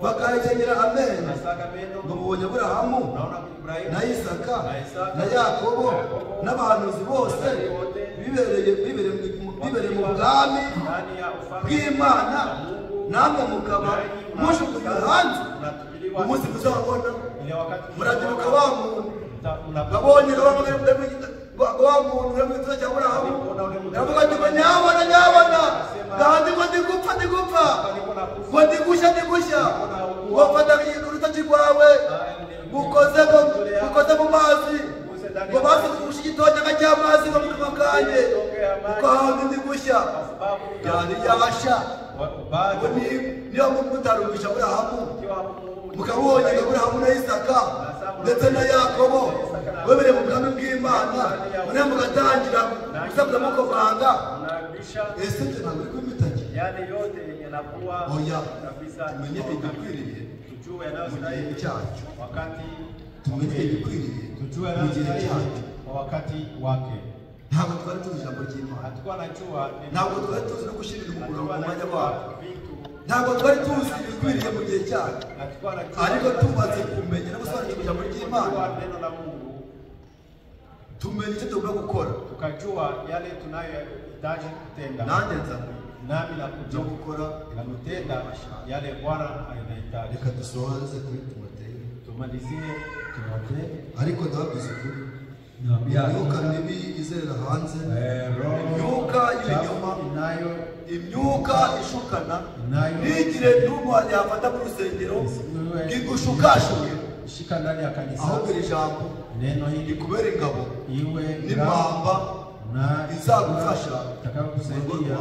Speaker 1: bakayegenera amen
Speaker 2: wanasaga meno
Speaker 1: ngo mubonye Aburahamu
Speaker 2: naona Ibrahim
Speaker 1: na Isaka na Yakobo n'abahanuzi bose bibereye mu bwami bw'Imana namwe mukaba mushukuye hanze umunsi muzabona murabyibuka wa muntu babonye wa muntu uri mu gituza cya Aburahamu aravuga ati nyabona kandi ngo ndigupfa ngo ndigusha ngo fata urutoki rwawe mukoze mu mazi ngo basukuje igitonyanga cy'amazi ngo mu kanwa kanjye kuko ahandi ndigusha byari yasha niyo mutarumvisha Aburahamu mukabonye Aburahamu na Isaka ndetse na Yakobo webereye mu bwami bw'Imana mune mugatangira gusabwa mukovanga ese nje ntabwo uri kumitanye
Speaker 2: yale yote yanakuwa
Speaker 1: oya
Speaker 2: kabisa
Speaker 1: tumenye igikwiriye
Speaker 2: tujue yanayostahili
Speaker 1: cyacu
Speaker 2: wakati
Speaker 1: tumenye igikwiriye
Speaker 2: tujue yanayostahili kwa wakati wake
Speaker 1: ntabwo twari tuzi ijambo ry'Imana
Speaker 2: hatukuwa najua
Speaker 1: ntabwo twari tuzi no gushyirira umurongo mu mwanya wacu ntabwo twari tuzi ibikwiriye mu gihe cyacu ariko tumaze kumenya no gusobanukirwa ijambo ry'Imana
Speaker 2: neno la Mungu
Speaker 1: tumenye icyo tugomba gukora
Speaker 2: tukajua yale tunayohitaji kutenda
Speaker 1: nanjye nza
Speaker 2: nami nakuja
Speaker 1: gukora
Speaker 2: na kutenda yale Bwana anahitaji.
Speaker 1: reka dusohoze kuri Timoteyo
Speaker 2: Tumalizie Timoteyo
Speaker 1: ariko ndababwiza ukuri imyuka mibi izerera hanze imyuka y'ibinyoma imyuka ishukana ntigire n'umwe yafata mu rusengero igushukashuke
Speaker 2: shika ndani ya kanisa
Speaker 1: ahubwo iri jambo
Speaker 2: neno hili
Speaker 1: kubera ingabo
Speaker 2: iwe
Speaker 1: n'impamba
Speaker 2: na
Speaker 1: izagufasha
Speaker 2: itakayokusaidia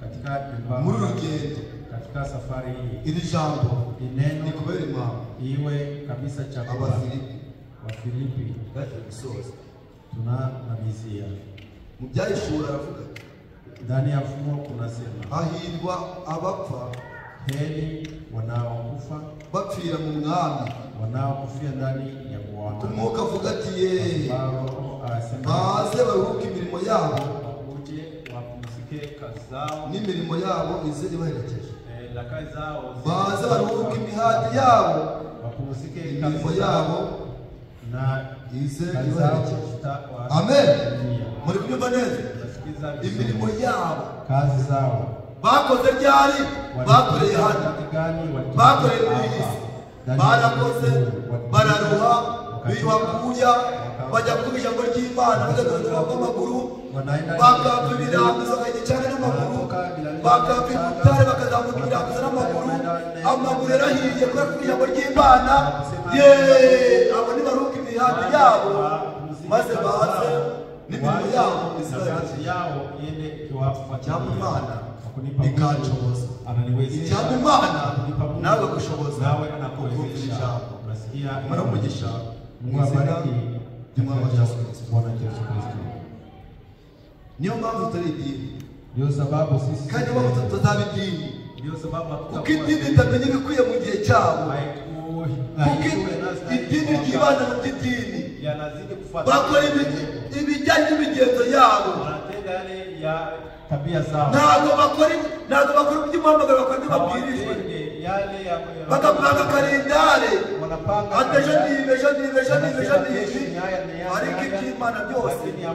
Speaker 2: katika
Speaker 1: muri rugendo
Speaker 2: katika safari hii.
Speaker 1: iri jambo
Speaker 2: neno
Speaker 1: ni kubera impamba
Speaker 2: iwe kabisa chakula wa Filipi
Speaker 1: gusoza
Speaker 2: tunamalizia
Speaker 1: mu byahishura aravuga
Speaker 2: ndani ya fumo kunasema
Speaker 1: hahirwa abapfa
Speaker 2: heri wanaokufa
Speaker 1: bapfira mu mwami
Speaker 2: wanaokufia ndani ya Bwana.
Speaker 1: umwuka avuga ati ye
Speaker 2: asema
Speaker 1: baze baruhuke imirimo yabo
Speaker 2: wakuje wapumzike kazi zao
Speaker 1: n'imirimo yabo ize ibaherekeje
Speaker 2: na kazi zao
Speaker 1: baze baruhuke imihati yabo
Speaker 2: wapumzike
Speaker 1: imirimo yabo
Speaker 2: na
Speaker 1: ize
Speaker 2: kazi zao
Speaker 1: ibaherekeje amen muri kubyumva neza
Speaker 2: utasikiza
Speaker 1: imirimo yabo
Speaker 2: kazi zao
Speaker 1: bakoze ryari bakoreye hano, bakoreye muri iyi si, barakoze bararuha biyuhakuya bajya ku ijambo ry'Imana bagatorera amaguru bakava ibirangiza bakagicana n'amaguru bakava ibutare bakazamuka ibirangiza n'amaguru amaguru yarahiye kubera ku ijambo ry'Imana abo nibaruka imihati yabo maze baze n'imirimo yabo cyangwa Imana ikanshoboza cyangwa Imana nawe gushoboza kumva ijambo mara umugisha mu izina ry'Umwami Yesu Kristo. Niyo mpamvu turi idini, kandi niyo mpamvu tutazaba idini, kuko idini itamenya ibikwiye mu gihe cyabo, kuko idini ryibanda mu by'idini bakora ibijyanye n'imigenzo yabo, ntabwo bakora iby'umuhamagaro, bakora ibyo babwirijwe, bagapanga kalendare atejo nibi ariko iby'Imana byose biba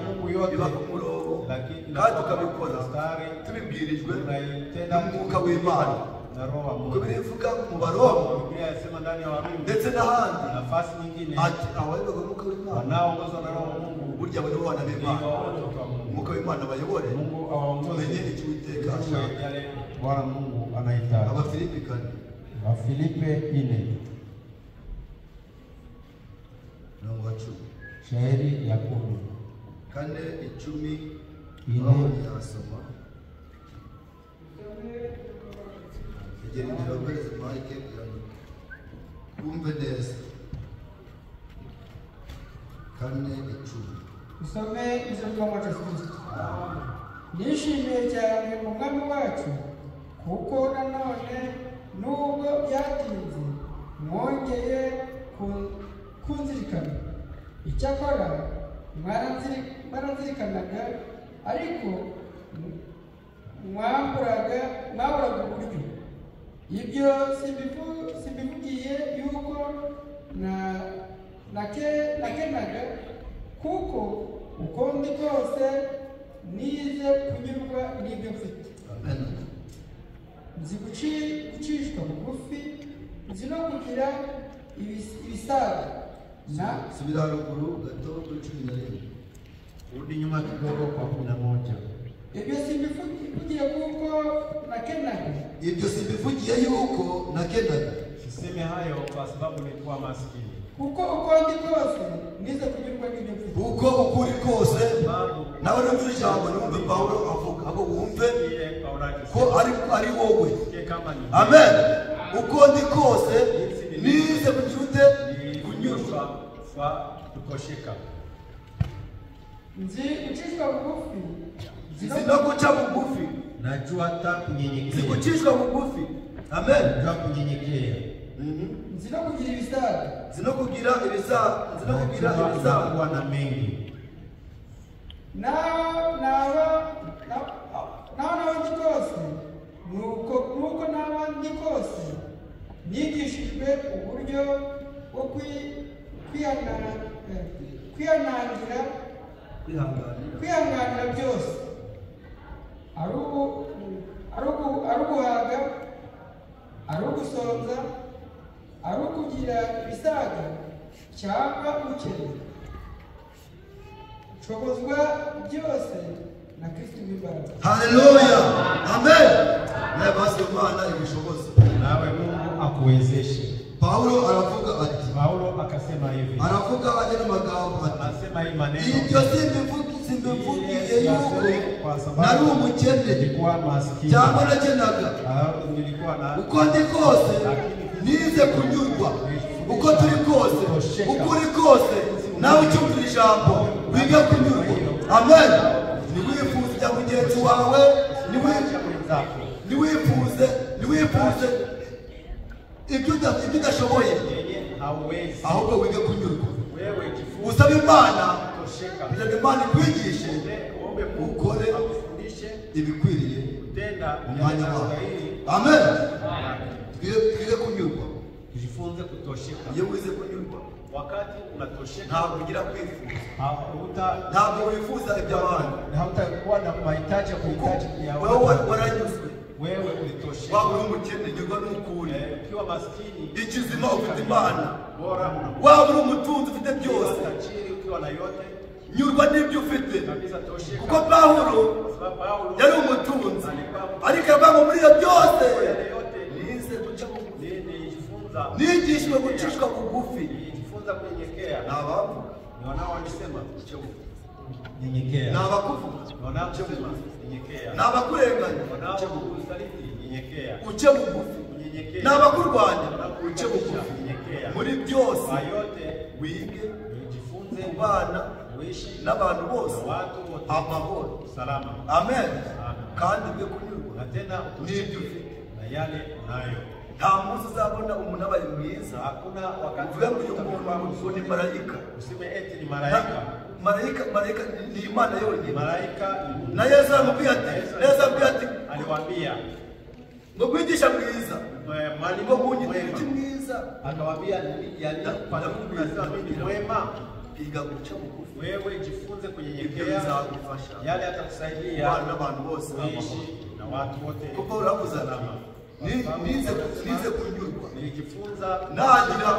Speaker 1: ku murongo kandi tukabikora tubibwirijwe n'umwuka w'Imana, kuko birivuga mu Baroma ndetse n'ahandi ati abayoborwa n'umwuka w'Imana burya bari bana b'Imana, umwuka w'Imana bayobore tumenye icyo Uwiteka ashaka. Abafilipi kane
Speaker 4: Wafilipi 4
Speaker 1: mirongo 10
Speaker 4: shairi ya 10
Speaker 1: kane 10 yasoma egera imbere abahereza mike kumve neza kane 10
Speaker 3: usome ijambo ry'Umwami Kristo. Nishimiye cyane mu Mwami wacu kuko nanone nubwo byatinze mwongeye kunzirikana. Icyakora mwaranzirikanaga ariko mwamburaga uburyo. Ibyo simbivugiye yuko nakenaga, kuko uko ndi kose nize kunyurwa n'ibyo mfite. Nzi gucishwa bugufi, nzi no kugira ibisaga.
Speaker 1: Subira haruguru gato kuri 11.
Speaker 4: Rudi nyuma kidogo kwa 11.
Speaker 3: Ibyo simbivugiye kuko nakenaga.
Speaker 1: Ibyo simbivugiye yuko nakenaga.
Speaker 2: Siseme hayo kwa sababu nilikuwa maskini.
Speaker 3: Kuko uko ndi kose nize kunyurwa n'ibyo mfite.
Speaker 1: Kuko ukuri kose nawe no muri jambo n'umva Paulo avuga abo wumve ko ari wowe. Amen. Uko ndi kose nize kunyurwa
Speaker 2: kutosheka.
Speaker 3: Nzi gucishwa bugufi,
Speaker 1: nzi no guca bugufi,
Speaker 4: najua hata kunyenyekea.
Speaker 1: Nzi gucishwa bugufi. Amen.
Speaker 4: Najua kunyenyekea.
Speaker 3: Nzi no kugira ibisaga.
Speaker 1: Nzi no kugira ibisaga
Speaker 4: kuwa na mengi.
Speaker 3: N'abandi kose nuko n'abandi kose nigishijwe uburyo bwo kwihanganira byose, ari uguhaga, ari ugusonza, ari ukugira ibisaga cyangwa gukena. Nshobozwa byose na Kristo w'imbaraga.
Speaker 1: Haleluya. Amen. Naye basi Imana ibishoboza.
Speaker 2: Nawe Mungu akuwezeshe.
Speaker 1: Paulo aravuga ati,
Speaker 2: Paulo akasema hivi.
Speaker 1: Aravuga ajana magambo ati,
Speaker 2: anasema hii maneno.
Speaker 1: Ibyo simbivugiye yuko nari umukene
Speaker 2: nilikuwa maskini
Speaker 1: cyangwa nakenaga.
Speaker 2: Nilikuwa na
Speaker 1: uko ndi kose nize kunyurwa. Uko turi kose, uko uri kose nawe ucyumvira ijambo wiga kunyurwa. Amen. Niwifuze ijya mugenzi wawe, niwifuze ibyo udashoboye, ahubwo wige kunyurwa. Usaba Imana kugira ngo Imana ikwigishe ukore ibikwiriye umwanya wawe. Amen. Twige kunyurwa.
Speaker 2: Tujifunze kutosheka.
Speaker 1: Iyo wize kunyurwa,
Speaker 2: wakati unatosheka,
Speaker 1: ntabwo ugira kwifuza,
Speaker 2: ntabwo
Speaker 1: wifuza iby'abandi,
Speaker 2: hautakuwa na mahitaji ya kuhitaji ya
Speaker 1: wewe waranyuzwe.
Speaker 4: wewe ulitosheka.
Speaker 1: waba uri umukene nyurwa n'ukuri,
Speaker 4: Ukiwa maskini
Speaker 1: ikizima ufite Imana,
Speaker 4: bora
Speaker 1: waba uri umutunzi ufite byose,
Speaker 4: tajiri ukiwa na yote
Speaker 1: nyurwa n'ibyo ufite.
Speaker 4: kabisa tosheka.
Speaker 1: Kuko Pawulo
Speaker 4: Sababu Paulo
Speaker 1: yari umutunzi, ariko avuga muri ibyo byose
Speaker 4: yote
Speaker 1: nize guca bugufi,
Speaker 4: nijifunza
Speaker 1: nigishwe gucishwa bugufi.
Speaker 4: nijifunza kunyenyekea.
Speaker 1: Ni abavuga,
Speaker 4: Ni wanao walisema nyenyekea.
Speaker 1: ni abakuvuga,
Speaker 4: Ni wanao kusema nyenyekea.
Speaker 1: ni abakurenganya,
Speaker 4: Wanao kusaliti nyenyekea.
Speaker 1: uce bugufi,
Speaker 4: Unyenyekea.
Speaker 1: ni abakurwanya, uce bugufi.
Speaker 4: Nyenyekea.
Speaker 1: Muri byose
Speaker 4: Kwa yote
Speaker 1: wige
Speaker 4: ujifunze
Speaker 1: kubana
Speaker 4: uishi
Speaker 1: n'abantu bose
Speaker 4: na watu wote
Speaker 1: amahoro.
Speaker 4: salama.
Speaker 1: Amen. Kandi byo kunyurwa
Speaker 4: Na tena
Speaker 1: n'ibyo
Speaker 4: utosheke
Speaker 1: ufite.
Speaker 4: na yale unayo.
Speaker 1: Nta munsi uzabona umuntu abaye mwiza
Speaker 4: Hakuna wakati
Speaker 1: uvuga ngo uyu muntu ni marayika.
Speaker 4: useme eti ni malaika.
Speaker 1: Marayika ni Imana yonyine.
Speaker 4: Malaika ni Mungu.
Speaker 1: Na Yesu aramubwira ati
Speaker 4: aliwaambia
Speaker 1: ngo mwigisha mwiza, ngo
Speaker 4: mwalimu
Speaker 1: munyite
Speaker 4: mwema.
Speaker 1: mwiza,
Speaker 4: Akawaambia yani kwa nini unasema mimi ni mwema?
Speaker 1: iga guca bugufi.
Speaker 4: Wewe jifunze
Speaker 1: Ibyo
Speaker 4: kunyenyekea,
Speaker 1: bizagufasha
Speaker 4: yale atakusaidia
Speaker 1: kubana n'abantu bose
Speaker 4: kuishi na watu wote
Speaker 1: kuko uravuze
Speaker 4: salama.
Speaker 1: nize kunyurwa,
Speaker 4: Nilijifunza
Speaker 1: nagira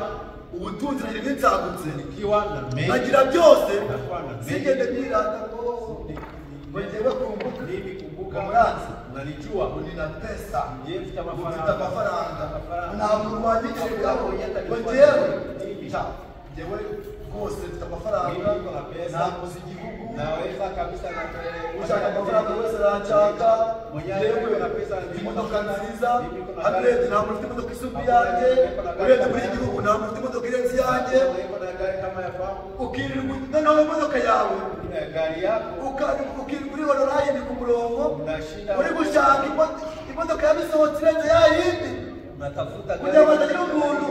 Speaker 1: ubutunzi nagira n'insagutse,
Speaker 4: ikiwa na mengi
Speaker 1: nagira byose,
Speaker 4: nakuwa na mengi.
Speaker 1: sigende nirata ngo ngewe kumbuka
Speaker 4: Mimi kumbuka
Speaker 1: Umuranzi.
Speaker 4: unalijua
Speaker 1: nina pesa,
Speaker 4: ndiye mfite
Speaker 1: ufite amafaranga,
Speaker 4: Amafaranga.
Speaker 1: ntabwo wandikire ngaho ngo ngewe rwose mfite amafaranga,
Speaker 4: Mimi niko na pesa.
Speaker 1: nakoze igihugu,
Speaker 4: naweza kabisa na
Speaker 1: ushaka amafaranga wese arashaka,
Speaker 4: Mwenyewe
Speaker 1: yewe
Speaker 4: niko na pesa,
Speaker 1: mfite imodoka nziza,
Speaker 4: Mimi niko na
Speaker 1: hano
Speaker 4: gari.
Speaker 1: urebye ntabwo ufite imodoka isumba iyanjye, urebye muri iki gihugu ntabwo ufite imodoka irenze iyanjye,
Speaker 4: niko na gari kama ya kwangu.
Speaker 1: ukirirwa noneho imodoka yawe
Speaker 4: Gari yako
Speaker 1: ukirirwa uri honorayini ni ku murongo,
Speaker 4: unashinda
Speaker 1: uri gushaka imodoka yabisohotse irenze ya yindi,
Speaker 4: unatafuta
Speaker 1: kugira ngo hatagira umuntu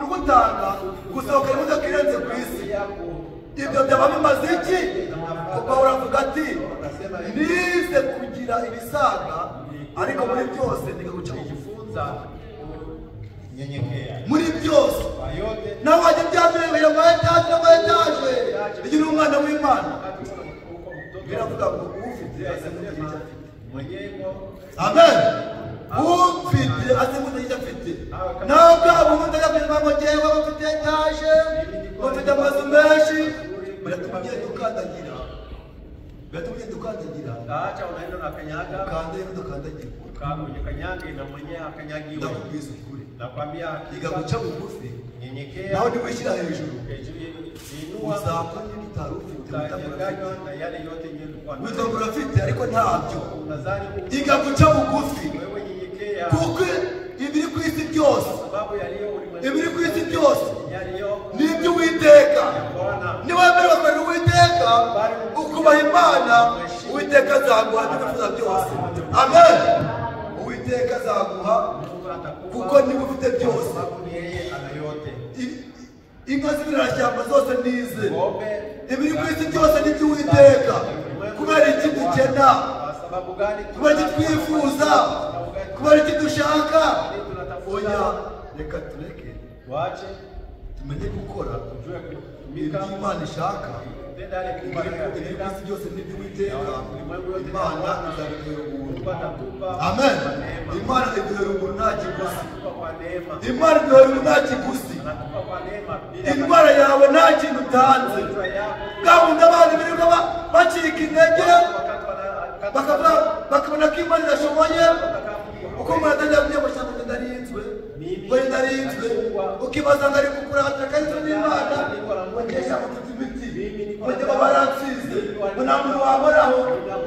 Speaker 1: ugutanga gusohoka imodoka irenze ku isi.
Speaker 4: yako.
Speaker 1: Ibyo byaba bimaze iki? Kuko uravuga ati nize kugira ibisaga, ariko muri byose ndigaguca bugufi.
Speaker 4: Jifunza nyenyekea
Speaker 1: Muri byose
Speaker 4: kwa yote.
Speaker 1: nawe wajya byamwemerera ngo etaje ngo etaje, igihe uri umwana w'Imana biravuga ngo ufite asemuta icyo afite.
Speaker 4: Mwenyewe
Speaker 1: Amen. Ufite asemuta icyo afite. Nawe bwabo umuntu ajya ngo ngewe ufite etaje, ufite amazu menshi, biratuma ugenda ukandagira,
Speaker 4: kaacha unaenda na kanyaga
Speaker 1: ukanda ino ukandagira.
Speaker 4: kwenye kanyage na mwenyewe akanyagiwe.
Speaker 1: Ndakubwiza ukuri,
Speaker 4: Nakwambia
Speaker 1: iga guca bugufi,
Speaker 4: nyenyekea
Speaker 1: nawe niwishyira hejuru
Speaker 4: inua
Speaker 1: uzakora n'ibyo utari ufite.
Speaker 4: utanyaganywa na yale yote yenye ulikuwa nayo.
Speaker 1: Witwa ngo urafite ariko ntabyo.
Speaker 4: Unadhani
Speaker 1: Iga guca bugufi,
Speaker 4: wewe nyenyekea
Speaker 1: kuko ibiri ku isi byose,
Speaker 4: sababu yaliyo ulimwengu
Speaker 1: ibiri ku isi byose
Speaker 4: yaliyo
Speaker 1: ni iby'Uwiteka.
Speaker 4: Bwana.
Speaker 1: Niwemerera gukorera Uwiteka, ukubaha Imana, Uwiteka azaguha n'ibyifuzo byose. Amen. Uwiteka azaguha kuko niba ufite byose.
Speaker 4: Sababu ni yeye ana yote.
Speaker 1: Inka z'ibirarashyamba zose nize,
Speaker 4: Ng'ombe
Speaker 1: ibiri ku isi byose ni iby'Uwiteka. Kubera iki dukena,
Speaker 4: kwa sababu gani?
Speaker 1: kubera iki twifuza, kubera iki dushaka. Oya, reka tureke
Speaker 4: Waache
Speaker 1: tumenye gukora
Speaker 4: tujue
Speaker 1: ibyo
Speaker 4: kutumika
Speaker 1: Imana ishaka.
Speaker 4: tenda yale
Speaker 1: Ibiri ku isi byose ni iby'Uwiteka. Imana izabiduhera ubuntu. Amen. Imana iduhera ubuntu nta kiguzi.
Speaker 4: kwa neema.
Speaker 1: Imana iduhera ubuntu nta kiguzi.
Speaker 4: Anatupa kwa neema bila
Speaker 1: Indwara yawe nta kintu utanze.
Speaker 4: magonjwa yako.
Speaker 1: Gahunda abantu birirwa bacika intege,
Speaker 4: Wakati
Speaker 1: bakabona ko Imana idashoboye. Uko umuntu atangira kugira ngo cyangwa ngo ndarinzwe, ngo ndarinzwe, ukibaza ngo ari kukuratira akarinzwe n'Imana, ugesha amafuti imiti, ngo njye baransize, ngo nta muntu wabonaho.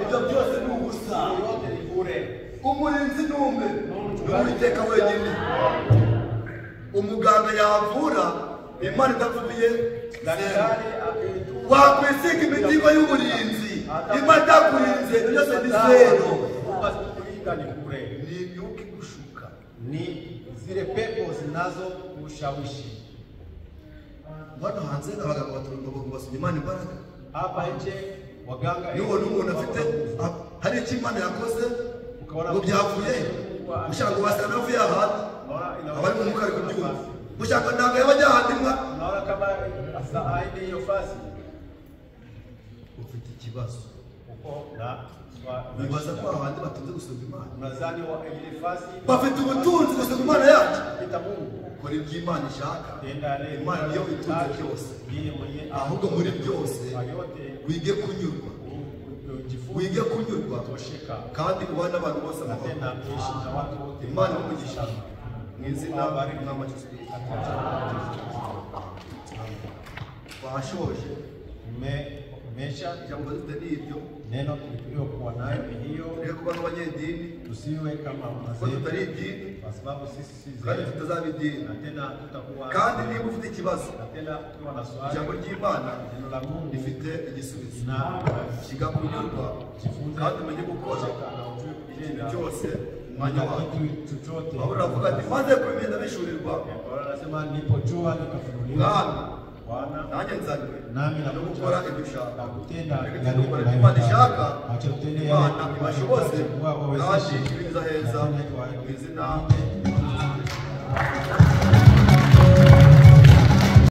Speaker 1: Ibyo byose ni ubusa.
Speaker 4: yote ni bure.
Speaker 1: Umurinzi ni umwe, ni Uwiteka wenyine. Umuganga yavura, Imana idavuye
Speaker 4: Daktari akitu
Speaker 1: wakwisiga imitingo y'uburinzi, Imana idakurinze, ibyo byose ni zero.
Speaker 4: kulinda ni bure.
Speaker 1: Ni imyuka igushuka.
Speaker 4: Ni zile pepo zinazo kushawishi.
Speaker 1: Hano hanze abaganga bagomba basubira Imana imbaraga.
Speaker 4: Hapa nje waganga
Speaker 1: Nubona umuntu afite hari icyo Imana yakoze ngo byavuye, ushaka ngo basa navuye ahandi, abari mu mwuka ari kubyumva, ushaka ntabwo yaba ajya ahandi mwa.
Speaker 4: unaona kama asa aende hiyo fasi
Speaker 1: Ufite ikibazo, bibaza ko abandi batunze gusoma Imana
Speaker 4: Unadhani ile fasi
Speaker 1: bafite ubutunzi gusoma Imana yacu
Speaker 4: ita Mungu
Speaker 1: kora ibyo Imana ishaka
Speaker 4: tenda ale
Speaker 1: Imana niyo itunze byose
Speaker 4: yeye mwenye
Speaker 1: ahubwo muri byose
Speaker 4: yote
Speaker 1: wige kunyurwa wige kunyurwa
Speaker 4: tosheka
Speaker 1: kandi ubane n'abantu bose
Speaker 4: na
Speaker 1: amahoro
Speaker 4: tena kuishi na watu wote
Speaker 1: Imana umugisha mu izina n'amakiso bashoje
Speaker 4: mesha
Speaker 1: ijambo rifite n'ibyo
Speaker 4: neno tuliokuwa nayo ni hiyo
Speaker 1: rero kuba n'abanyedini
Speaker 4: tusiwe kama
Speaker 1: kuko tutari
Speaker 4: wazee
Speaker 1: idini
Speaker 4: kwa sababu sisi si
Speaker 1: kandi
Speaker 4: zetu
Speaker 1: tutazaba idini
Speaker 4: na tena tutakuwa
Speaker 1: kandi niba ufite ikibazo
Speaker 4: na tena tukiwa na swali
Speaker 1: ijambo ry'Imana
Speaker 4: neno la Mungu
Speaker 1: rifite igisubizo
Speaker 4: na
Speaker 1: kiga kunyurwa kandi umenye gukora
Speaker 4: na ujue
Speaker 1: ibintu
Speaker 4: kutenda
Speaker 1: byose umwanya
Speaker 4: na
Speaker 1: wawe
Speaker 4: kitu chochote.
Speaker 1: Pawulo avuga ati maze kubimenya bishurirwa
Speaker 4: Paulo anasema nilipojua nikafunuliwa
Speaker 1: Bwana
Speaker 4: Bwana
Speaker 1: nanjye nzanywe
Speaker 4: nami
Speaker 1: no gukora ibyo
Speaker 4: na
Speaker 1: ushaka
Speaker 4: kutenda
Speaker 1: reka dukore ibyo Imana ishaka
Speaker 4: acha kutenda
Speaker 1: Imana ibashoboze
Speaker 4: wao
Speaker 1: kandi
Speaker 4: wawezeshe
Speaker 1: ibinza heza
Speaker 4: na tena
Speaker 1: mu izina
Speaker 4: iwaite